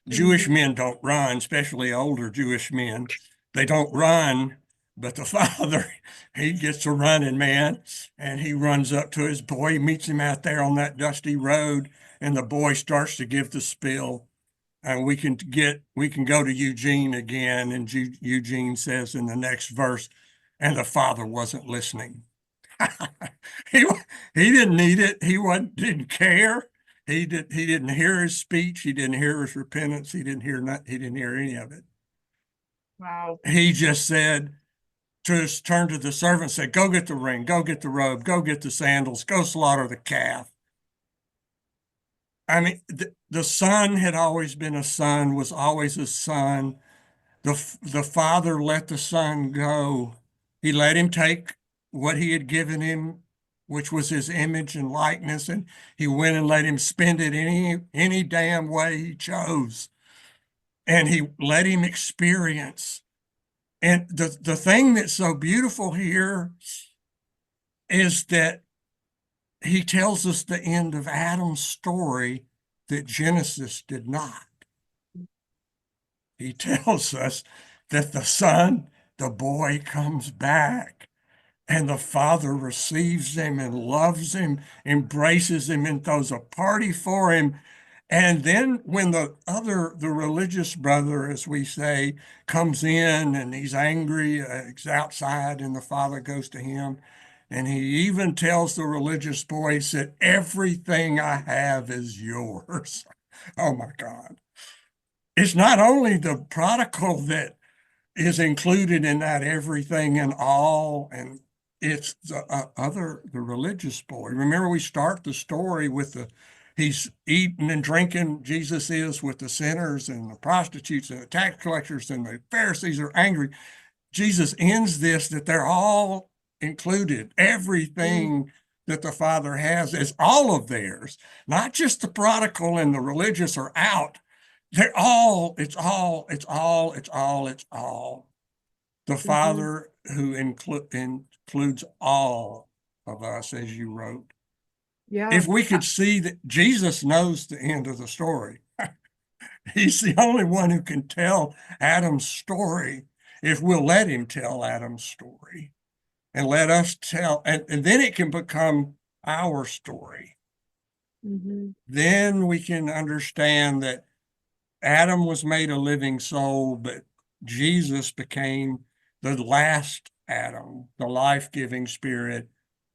Jewish men don't run, especially older Jewish men. They don't run, but the father, he gets a running, man, and he runs up to his boy, meets him out there on that dusty road, and the boy starts to give the spiel. And we can go to Eugene again, and Eugene says in the next verse, and the father wasn't listening. he he didn't need it. Didn't care. He didn't hear his speech. He didn't hear his repentance. He didn't hear he didn't hear any of it. Wow. He just said, turned to the servant and said, go get the ring, go get the robe, go get the sandals, go slaughter the calf. I mean, the son had always been a son, was always a son. The father let the son go. He let him take what he had given him, which was his image and likeness, and he went and let him spend it any damn way he chose. And he let him experience. And the thing that's so beautiful here is that he tells us the end of Adam's story that Genesis did not. He tells us that the boy comes back, and the father receives him and loves him, embraces him, and throws a party for him. And then when the religious brother, as we say, comes in and he's angry, he's outside, and the father goes to him, and he even tells the religious boys that everything I have is yours. Oh my God. It's not only the prodigal that is included in that everything and all, and it's the religious boy. Remember, we start the story with he's eating and drinking, Jesus is, with the sinners and the prostitutes and the tax collectors, and the Pharisees are angry. Jesus ends this that they're all included. Everything that the Father has is all of theirs, not just the prodigal and the religious are out. They're all, it's all, it's all, it's all, it's all. The Father who includes all of us, as you wrote. Yeah. If we could see that Jesus knows the end of the story, he's the only one who can tell Adam's story if we'll let him tell Adam's story and let us tell, and then it can become our story. Mm-hmm. Then we can understand that Adam was made a living soul, but Jesus became the last Adam, the life-giving spirit,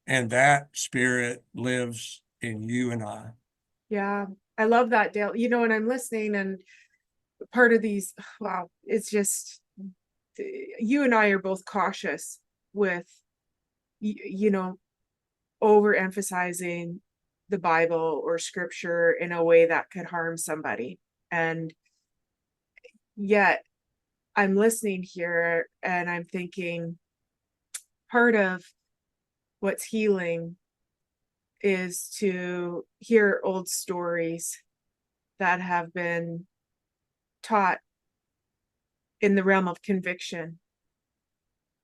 and that spirit lives in you and I. Yeah. I love that, Dale. And I'm listening, and part of these, wow, it's just you and I are both cautious with, you know, overemphasizing the Bible or scripture in a way that could harm somebody. And yet I'm listening here and I'm thinking part of what's healing is to hear old stories that have been taught in the realm of conviction,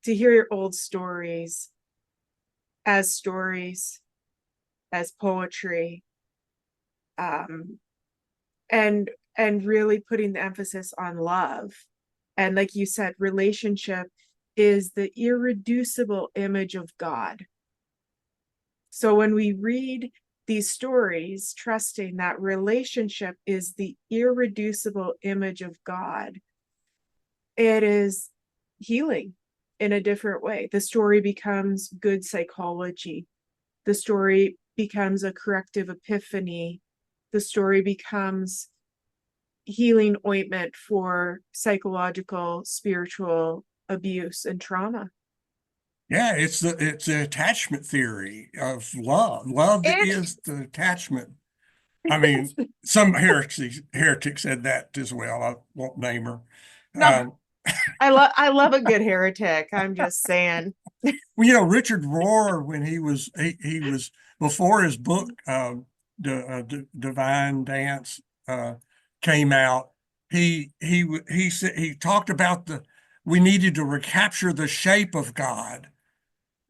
to hear old stories, as poetry, um, and really putting the emphasis on love. And like you said, relationship is the irreducible image of God. So when we read these stories, trusting that relationship is the irreducible image of God, it is healing in a different way. The story becomes good psychology. The story becomes a corrective epiphany. The story becomes healing ointment for psychological, spiritual abuse and trauma. Yeah, it's the attachment theory of love. Love And is the attachment. I mean, some heretic said that as well. I won't name her. no, Um, I love a good heretic. I'm just saying. well, Richard Rohr, when he was before his book, Divine Dance, uh, came out, he said he talked about we needed to recapture the shape of God.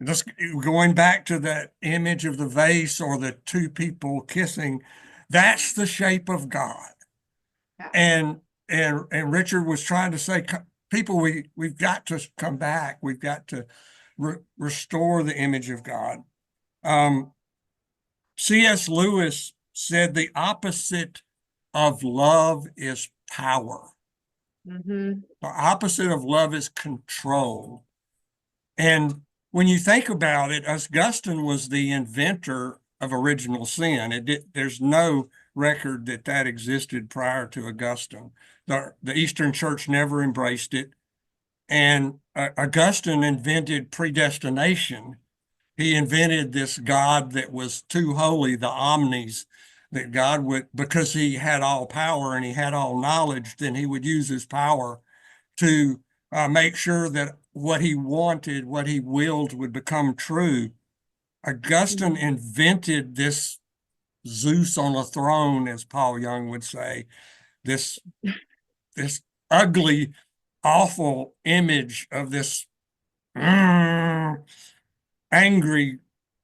Just going back to that image of the vase or the two people kissing, that's the shape of God. Yeah. And Richard was trying to say, people, we've got to come back. We've got to restore the image of God. C.S. Lewis said the opposite of love is power. Mm-hmm. The opposite of love is control. And when you think about it, Augustine was the inventor of original sin. There's no record that existed prior to Augustine. The Eastern Church never embraced it. And Augustine invented predestination. He invented this God that was too holy, the omnis, that God would, because he had all power and he had all knowledge, then he would use his power to make sure that what he wanted, what he willed would become true. Augustine Mm-hmm. invented this Zeus on a throne, as Paul Young would say, this this ugly, awful image of this angry,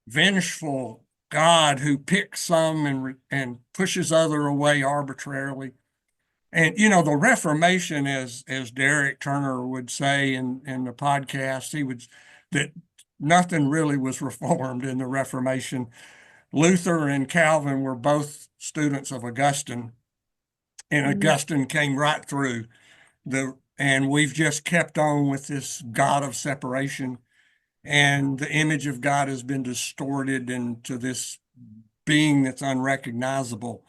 vengeful God who picks some and pushes other away arbitrarily. And the Reformation, as Derek Turner would say in the podcast, he would that nothing really was reformed in the Reformation. Luther and Calvin were both students of Augustine, and Mm-hmm. Augustine came right through and we've just kept on with this God of separation, and the image of God has been distorted into this being that's unrecognizable.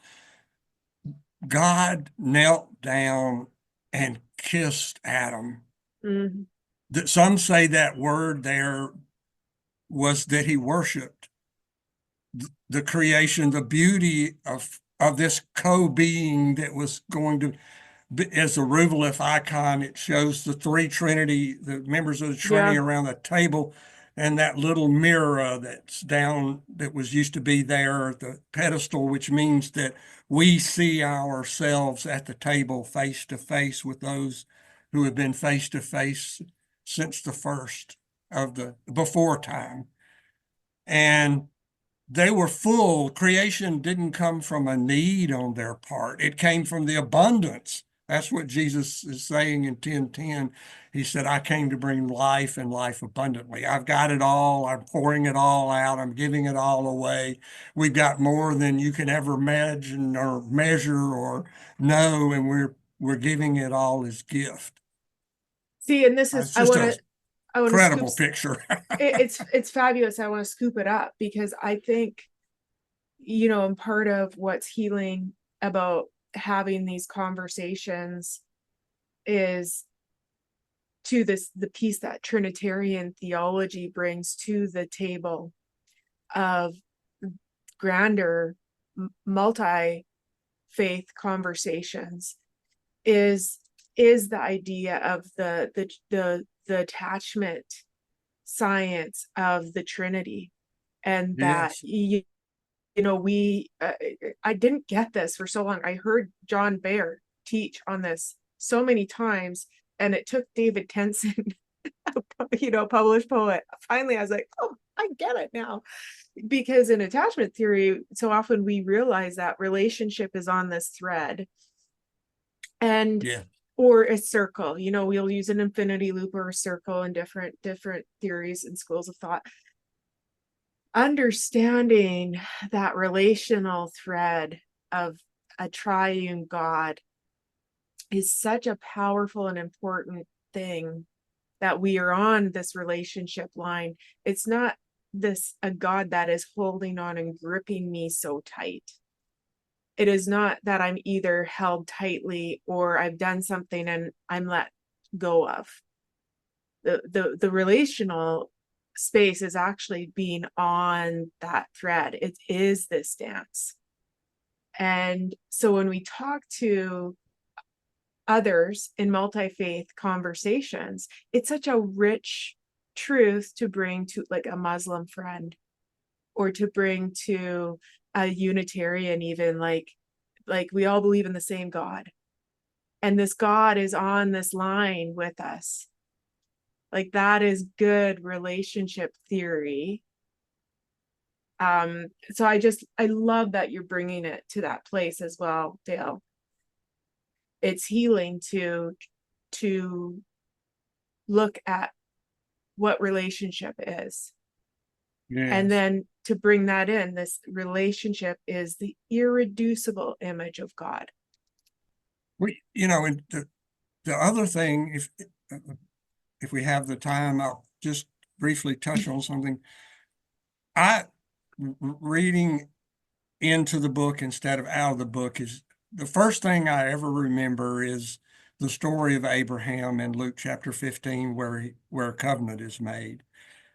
God knelt down and kissed Adam. Mm-hmm. Some say that word there was that he worshiped the creation, the beauty of this co-being that was going to, as a Ruvalith icon, it shows the three Trinity, the members of the Trinity Yeah. around the table, and that little mirror that's down that was used to be there at the pedestal, which means that we see ourselves at the table face to face with those who have been face to face since the first of the before time. And they were full. Creation didn't come from a need on their part. It came from the abundance. That's what Jesus is saying in 10:10. He said, I came to bring life and life abundantly. I've got it all. I'm pouring it all out. I'm giving it all away. We've got more than you can ever imagine or measure or know, and we're giving it all as gift. See, and this is It's just a I want to scoop. credible picture. It's fabulous. I want to scoop it up because I think, and part of what's healing about having these conversations is to the piece that Trinitarian theology brings to the table of grander multi-faith conversations is the idea of the attachment science of the Trinity. And that Yes. I didn't get this for so long. I heard John Baird teach on this so many times, and it took David Tenson, published poet. Finally, I was like, oh, I get it now. Because in attachment theory, so often we realize that relationship is on this thread, and Yeah. or a circle. We'll use an infinity loop or a circle in different theories and schools of thought. Understanding that relational thread of a triune God is such a powerful and important thing, that we are on this relationship line. It's not a God that is holding on and gripping me so tight. It is not that I'm either held tightly or I've done something and I'm let go of. The relational space is actually being on that thread. It is this dance. And so when we talk to others in multi-faith conversations, it's such a rich truth to bring to like a Muslim friend, or to bring to a Unitarian, even like we all believe in the same God, and this God is on this line with us. Like, that is good relationship theory. So I love that you're bringing it to that place as well, Dale. It's healing to look at what relationship is. And Yes. then to bring that in, this relationship is the irreducible image of God. And the other thing, if we have the time, I'll just briefly touch on something. Reading into the book instead of out of the book is the first thing I ever remember is the story of Abraham in Luke chapter 15, where a covenant is made.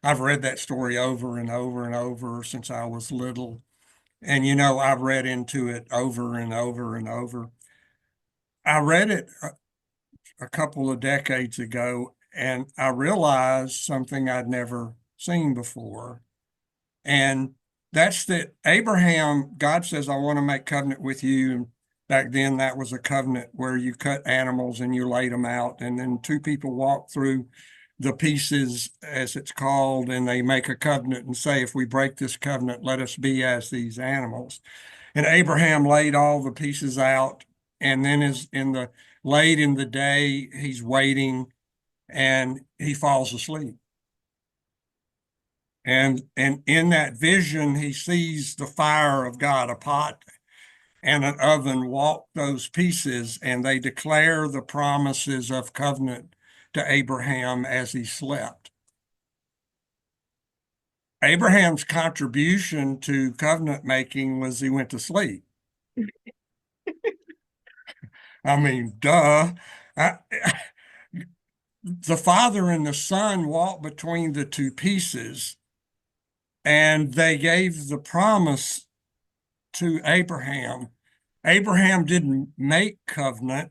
I've read that story over and over and over since I was little. And, I've read into it over and over and over. I read it a couple of decades ago, and I realized something I'd never seen before. And that's that Abraham, God says, I want to make covenant with you. And back then, that was a covenant where you cut animals and you laid them out. And then two people walk through the pieces, as it's called, and they make a covenant and say, if we break this covenant, let us be as these animals. And Abraham laid all the pieces out. And then late in the day, he's waiting and he falls asleep. And in that vision, he sees the fire of God, a pot and an oven walk those pieces, and they declare the promises of covenant to Abraham as he slept. Abraham's contribution to covenant making was he went to sleep. I mean, duh. The father and the son walked between the two pieces, and they gave the promise to Abraham. Abraham didn't make covenant,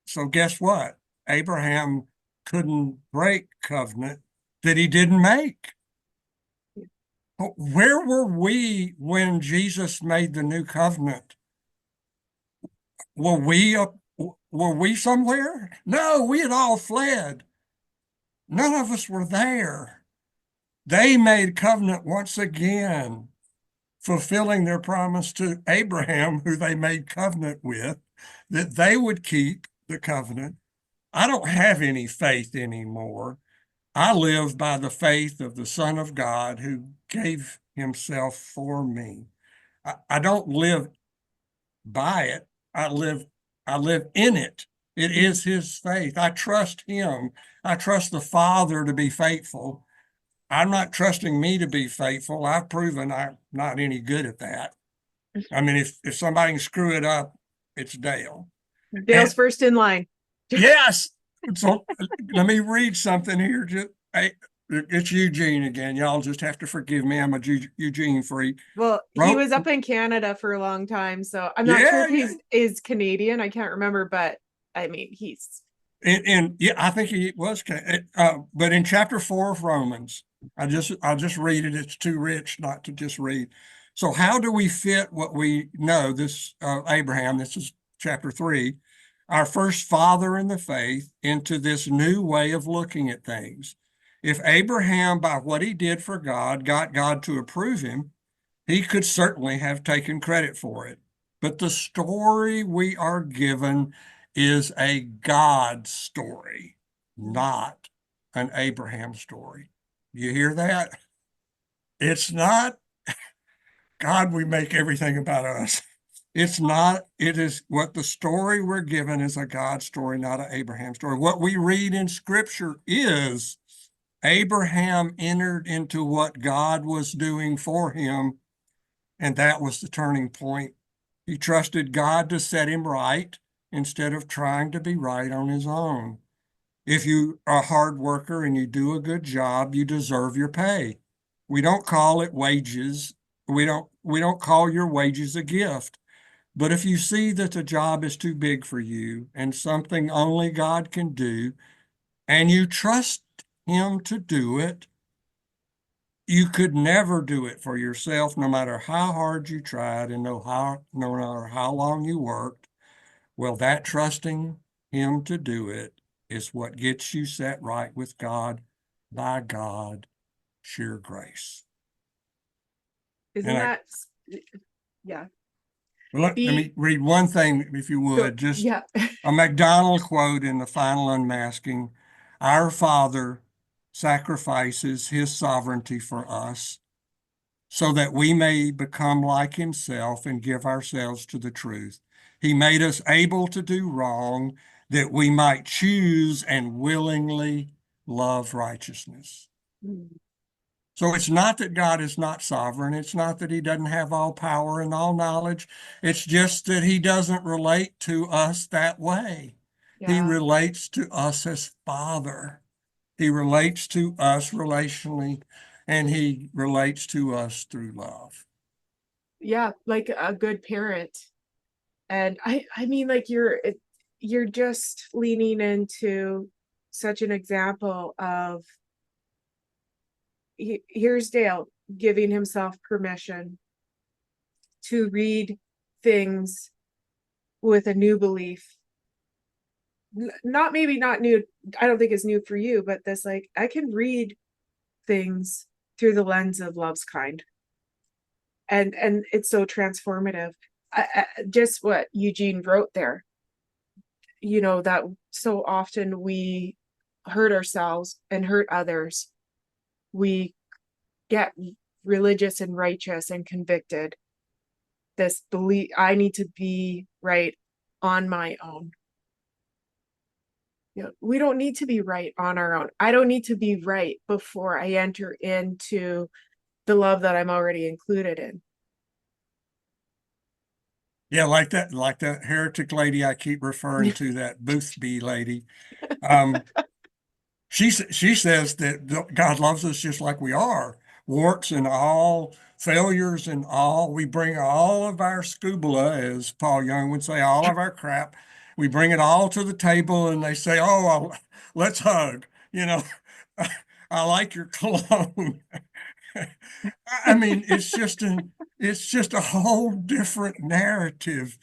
so guess what? Abraham couldn't break covenant that he didn't make. Where were we when Jesus made the new covenant? Were we somewhere? No, we had all fled. None of us were there. They made covenant once again, fulfilling their promise to Abraham, who they made covenant with, that they would keep the covenant. I don't have any faith anymore. I live by the faith of the Son of God who gave himself for me. I don't live by it. I live in it. It is his faith. I trust him. I trust the Father to be faithful. I'm not trusting me to be faithful. I've proven I'm not any good at that. I mean, if somebody can screw it up, it's Dale. Dale's And first in line. yes, So let me read something here. It's Eugene again. Y'all just have to forgive me. I'm a Eugene freak. Well, he Wrote, was up in Canada for a long time, so I'm not sure yeah, if yeah. he's is Canadian. I can't remember, but I mean, he's And yeah, I think he was. But in chapter 4 of Romans, I'll just read it. It's too rich not to just read. So how do we fit what we know? This Abraham. This is chapter 3, our first father in the faith, into this new way of looking at things. If Abraham, by what he did for God, got God to approve him, he could certainly have taken credit for it. But the story we are given is a God story, not an Abraham story. You hear that? It's not God, we make everything about us. It's not, it is what the story we're given is a God story, not an Abraham story. What we read in scripture is Abraham entered into what God was doing for him, and that was the turning point. He trusted God to set him right instead of trying to be right on his own. If you are a hard worker and you do a good job, you deserve your pay. We don't call it wages. We don't call your wages a gift. But if you see that the job is too big for you and something only God can do, and you trust him to do it, you could never do it for yourself, no matter how hard you tried and no matter how long you worked. Well, that trusting him to do it is what gets you set right with God by God, sheer grace. isn't And that yeah. let Be me read one thing, if you go would, just yeah. a MacDonald quote in the final unmasking. Our Father sacrifices his sovereignty for us so that we may become like himself and give ourselves to the truth. He made us able to do wrong that we might choose and willingly love righteousness. So it's not that God is not sovereign. It's not that he doesn't have all power and all knowledge. It's just that he doesn't relate to us that way. He Yeah. relates to us as Father. He relates to us relationally, and he relates to us through love. Yeah, like a good parent. And I mean, like you're just leaning into such an example of here's Dale giving himself permission to read things with a new belief. Not maybe not new, I don't think it's new for you, but this like I can read things through the lens of love's kind. And it's so transformative. Just what Eugene wrote there, that so often we hurt ourselves and hurt others. We get religious and righteous and convicted. This belief, I need to be right on my own. We don't need to be right on our own. I don't need to be right before I enter into the love that I'm already included in. Yeah, like that heretic lady I keep referring to, that Boothby lady. Um, she says that God loves us just like we are, warts and all, failures and all. We bring all of our scuba, as Paul Young would say, all of our crap. We bring it all to the table, and they say, "Oh, let's hug." You know, I like your cologne. I mean, it's just a whole different narrative.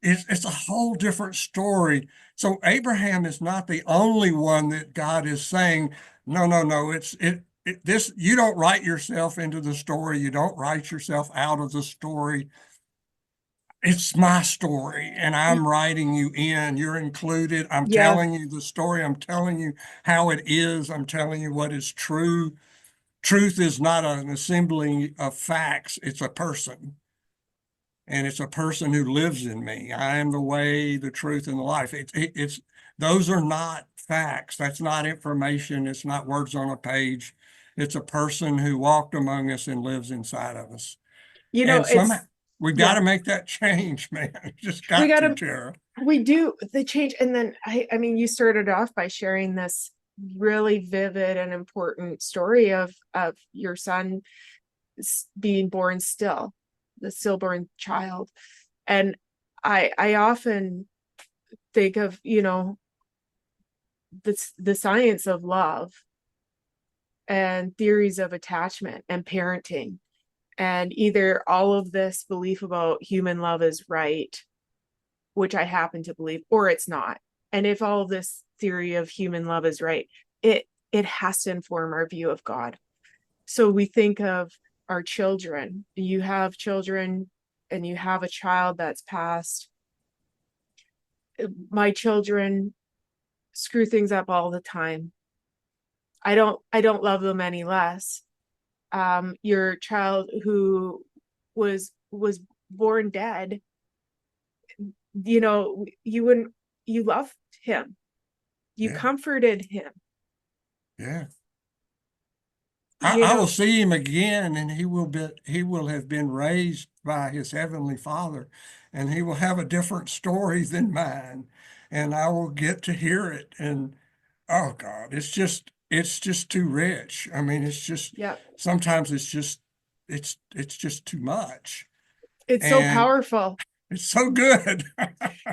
It's a whole different story. So Abraham is not the only one that God is saying, no, no, no, this, you don't write yourself into the story. You don't write yourself out of the story. It's my story, and I'm writing you in. You're included. I'm Yeah, telling you the story. I'm telling you how it is. I'm telling you what is true. Truth is not an assembly of facts. It's a person. And it's a person who lives in me. I am the way, the truth, and the life. It's those are not facts. That's not information. It's not words on a page. It's a person who walked among us and lives inside of us. And somehow it's we've got yeah, to make that change, man. Just we got to, gotta Tara. we do the change. And then I mean, you started off by sharing this really vivid and important story of your son being born still, the stillborn child. And I often think of, the science of love and theories of attachment and parenting. And either all of this belief about human love is right, which I happen to believe, or it's not. And if all of this theory of human love is right, it has to inform our view of God. So we think of our children. You have children and you have a child that's passed. My children screw things up all the time. I don't love them any less. Your child who was born dead, you wouldn't, you loved him, you Yeah, comforted him, yeah. I, you I will know. see him again, and he will have been raised by his heavenly Father, and he will have a different story than mine, and I will get to hear it. And oh God, it's just too rich. I mean, it's just Yeah, sometimes it's just too much, it's so and powerful. it's so good.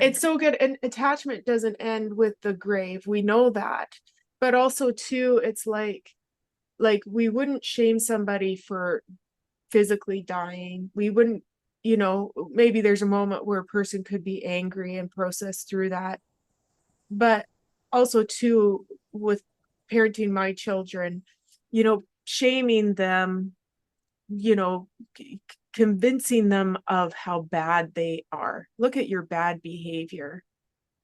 It's so good. And attachment doesn't end with the grave, we know that. But also too, it's like we wouldn't shame somebody for physically dying. We wouldn't, maybe there's a moment where a person could be angry and process through that. But also too, with parenting my children, shaming them, you know convincing them of how bad they are. Look at your bad behavior,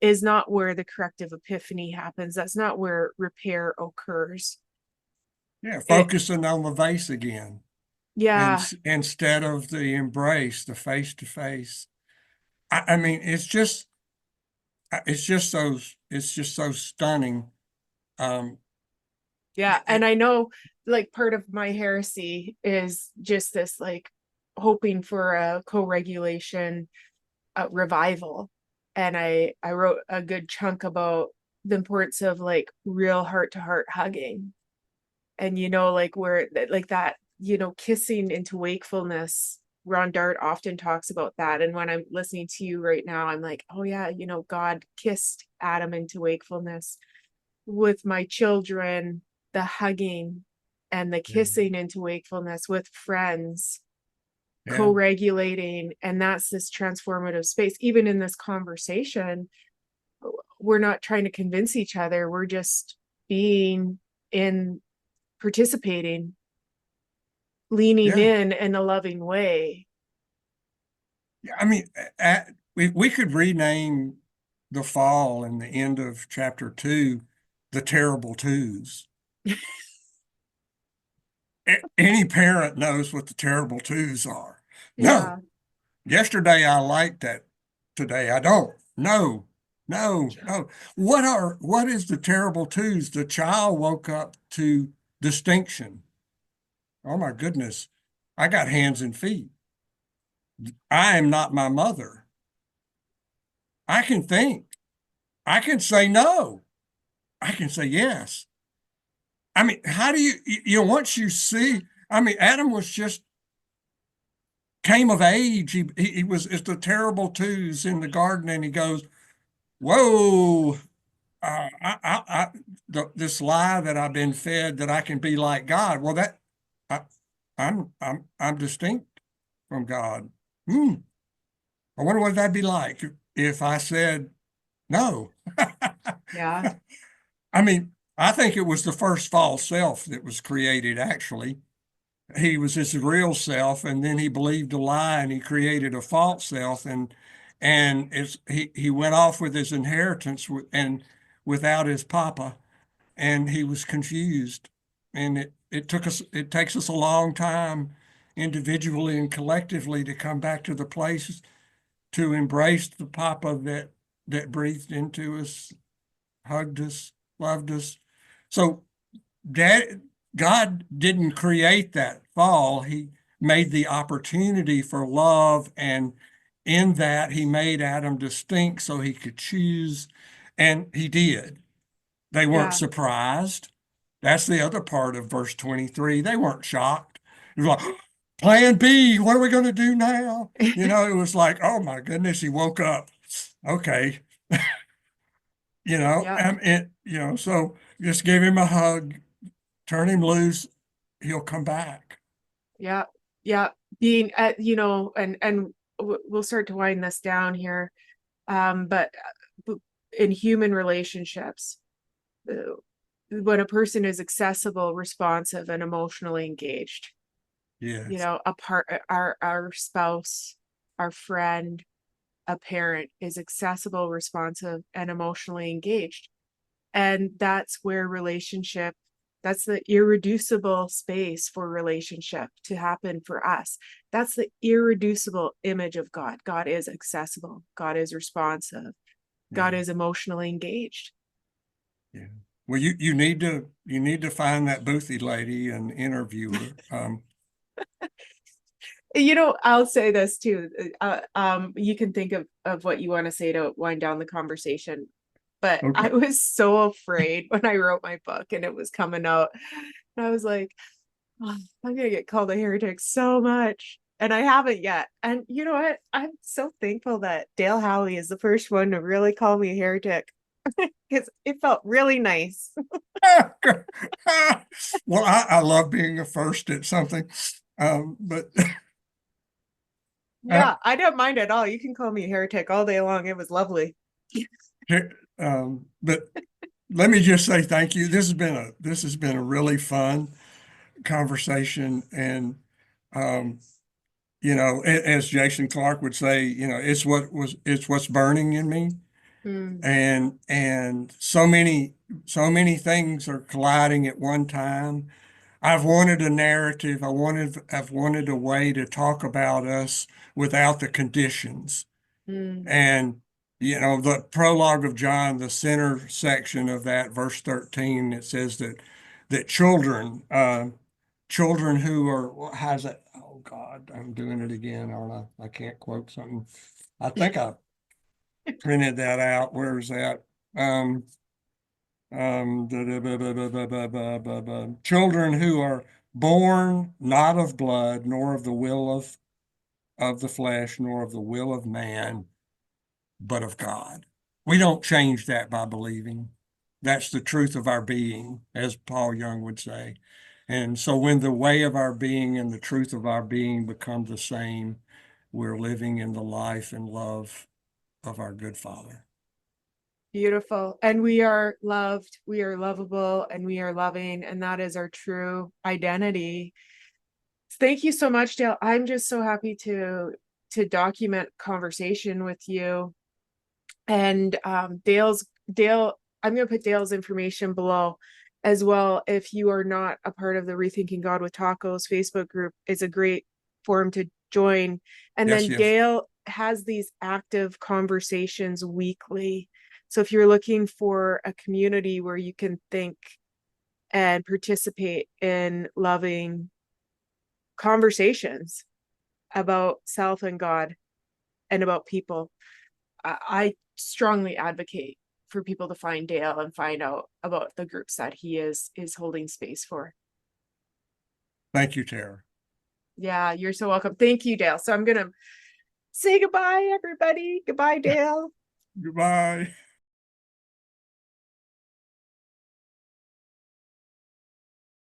is not where the corrective epiphany happens. That's not where repair occurs. Yeah, It focusing on the vase again, and Yeah, instead of the embrace, the face to face. I mean, it's just so stunning. Um, yeah. And it, I know, like, part of my heresy is just this, like, hoping for a co-regulation revival. And I wrote a good chunk about the importance of, like, real heart to heart hugging. And like, where like that, kissing into wakefulness. Ron Dart often talks about that. And when I'm listening to you right now, I'm like, oh yeah, God kissed Adam into wakefulness. With my children, the hugging and the kissing into wakefulness with friends, yeah, co-regulating. And that's this transformative space. Even in this conversation, we're not trying to convince each other. We're just being in, participating, leaning yeah. in a loving way. Yeah, I mean, we could rename the fall and the end of chapter 2 the terrible twos. Any parent knows what the terrible twos are. No, Yeah. yesterday I liked that. Today I don't. No, no, no. What is the terrible twos? The child woke up to distinction. Oh my goodness. I got hands and feet. I am not my mother. I can think. I can say no. I can say yes. I mean, how do once you see, I mean, Adam was just came of age. He was, it's the terrible twos in the garden, and he goes, whoa, this lie that I've been fed that I can be like God. Well, I, I'm distinct from God. Hmm. I wonder what that'd be like if I said no. Yeah. I mean, I think it was the first false self that was created, actually. He was his real self, and then he believed a lie and he created a false self, and he went off with his inheritance and without his papa, and he was confused. And it takes us a long time individually and collectively to come back to the place to embrace the papa that breathed into us, hugged us, loved us. So Dad, God didn't create that fall. He made the opportunity for love and in that he made Adam distinct so he could choose, and he did. They weren't Yeah. surprised. That's the other part of verse 23. They weren't shocked. It was like, plan B, what are we going to do now? It was like, oh my goodness, he woke up. Okay. Yeah. So just give him a hug, turn him loose, he'll come back. Yeah. Yeah. Being at, and we'll start to wind this down here. But in human relationships, when a person is accessible, responsive, and emotionally engaged, Yes. our spouse, our friend, a parent is accessible, responsive, and emotionally engaged. And that's that's the irreducible space for relationship to happen for us. That's the irreducible image of God. God is accessible. God is responsive. God Yeah. is emotionally engaged. Yeah. Well, you need to find that Boothby lady and interview her. I'll say this too. You can think of what you want to say to wind down the conversation. But I Okay. was so afraid when I wrote my book and it was coming out. And I was like, oh, I'm gonna get called a heretic so much. And I haven't yet. And you know what? I'm so thankful that Dale Howie is the first one to really call me a heretic because it felt really nice. Well, I love being a first at something. But uh, Yeah, I don't mind at all. You can call me a heretic all day long. It was lovely. but let me just say thank you. This has been a really fun conversation, and um, as Jason Clark would say, it's what's burning in me, Mm, and so many things are colliding at one time. I've wanted a narrative. I've wanted a way to talk about us without the conditions. mm. And, the prologue of John, the center section of that, verse 13, it says that children who are, how's that? Oh God, I'm doing it again, aren't I? I can't quote something. I think I printed that out. Where's that? Um, Children who are born not of blood, nor of the will of the flesh, nor of the will of man, but of God. We don't change that by believing. That's the truth of our being, as Paul Young would say. And so when the way of our being and the truth of our being become the same, we're living in the life and love of our good Father. Beautiful. And we are loved, we are lovable, and we are loving. And that is our true identity. Thank you so much, Dale. I'm just so happy to document conversation with you. And Dale, I'm gonna put Dale's information below as well. If you are not a part of the Rethinking God with Tacos Facebook group, it's a great forum to join. And Yes, then yes. Dale has these active conversations weekly. So if you're looking for a community where you can think and participate in loving conversations about self and God and about people, I strongly advocate for people to find Dale and find out about the groups that he is holding space for. Thank you, Tara. Yeah, you're so welcome. Thank you, Dale. So I'm gonna say goodbye, everybody. Goodbye, Dale. Goodbye.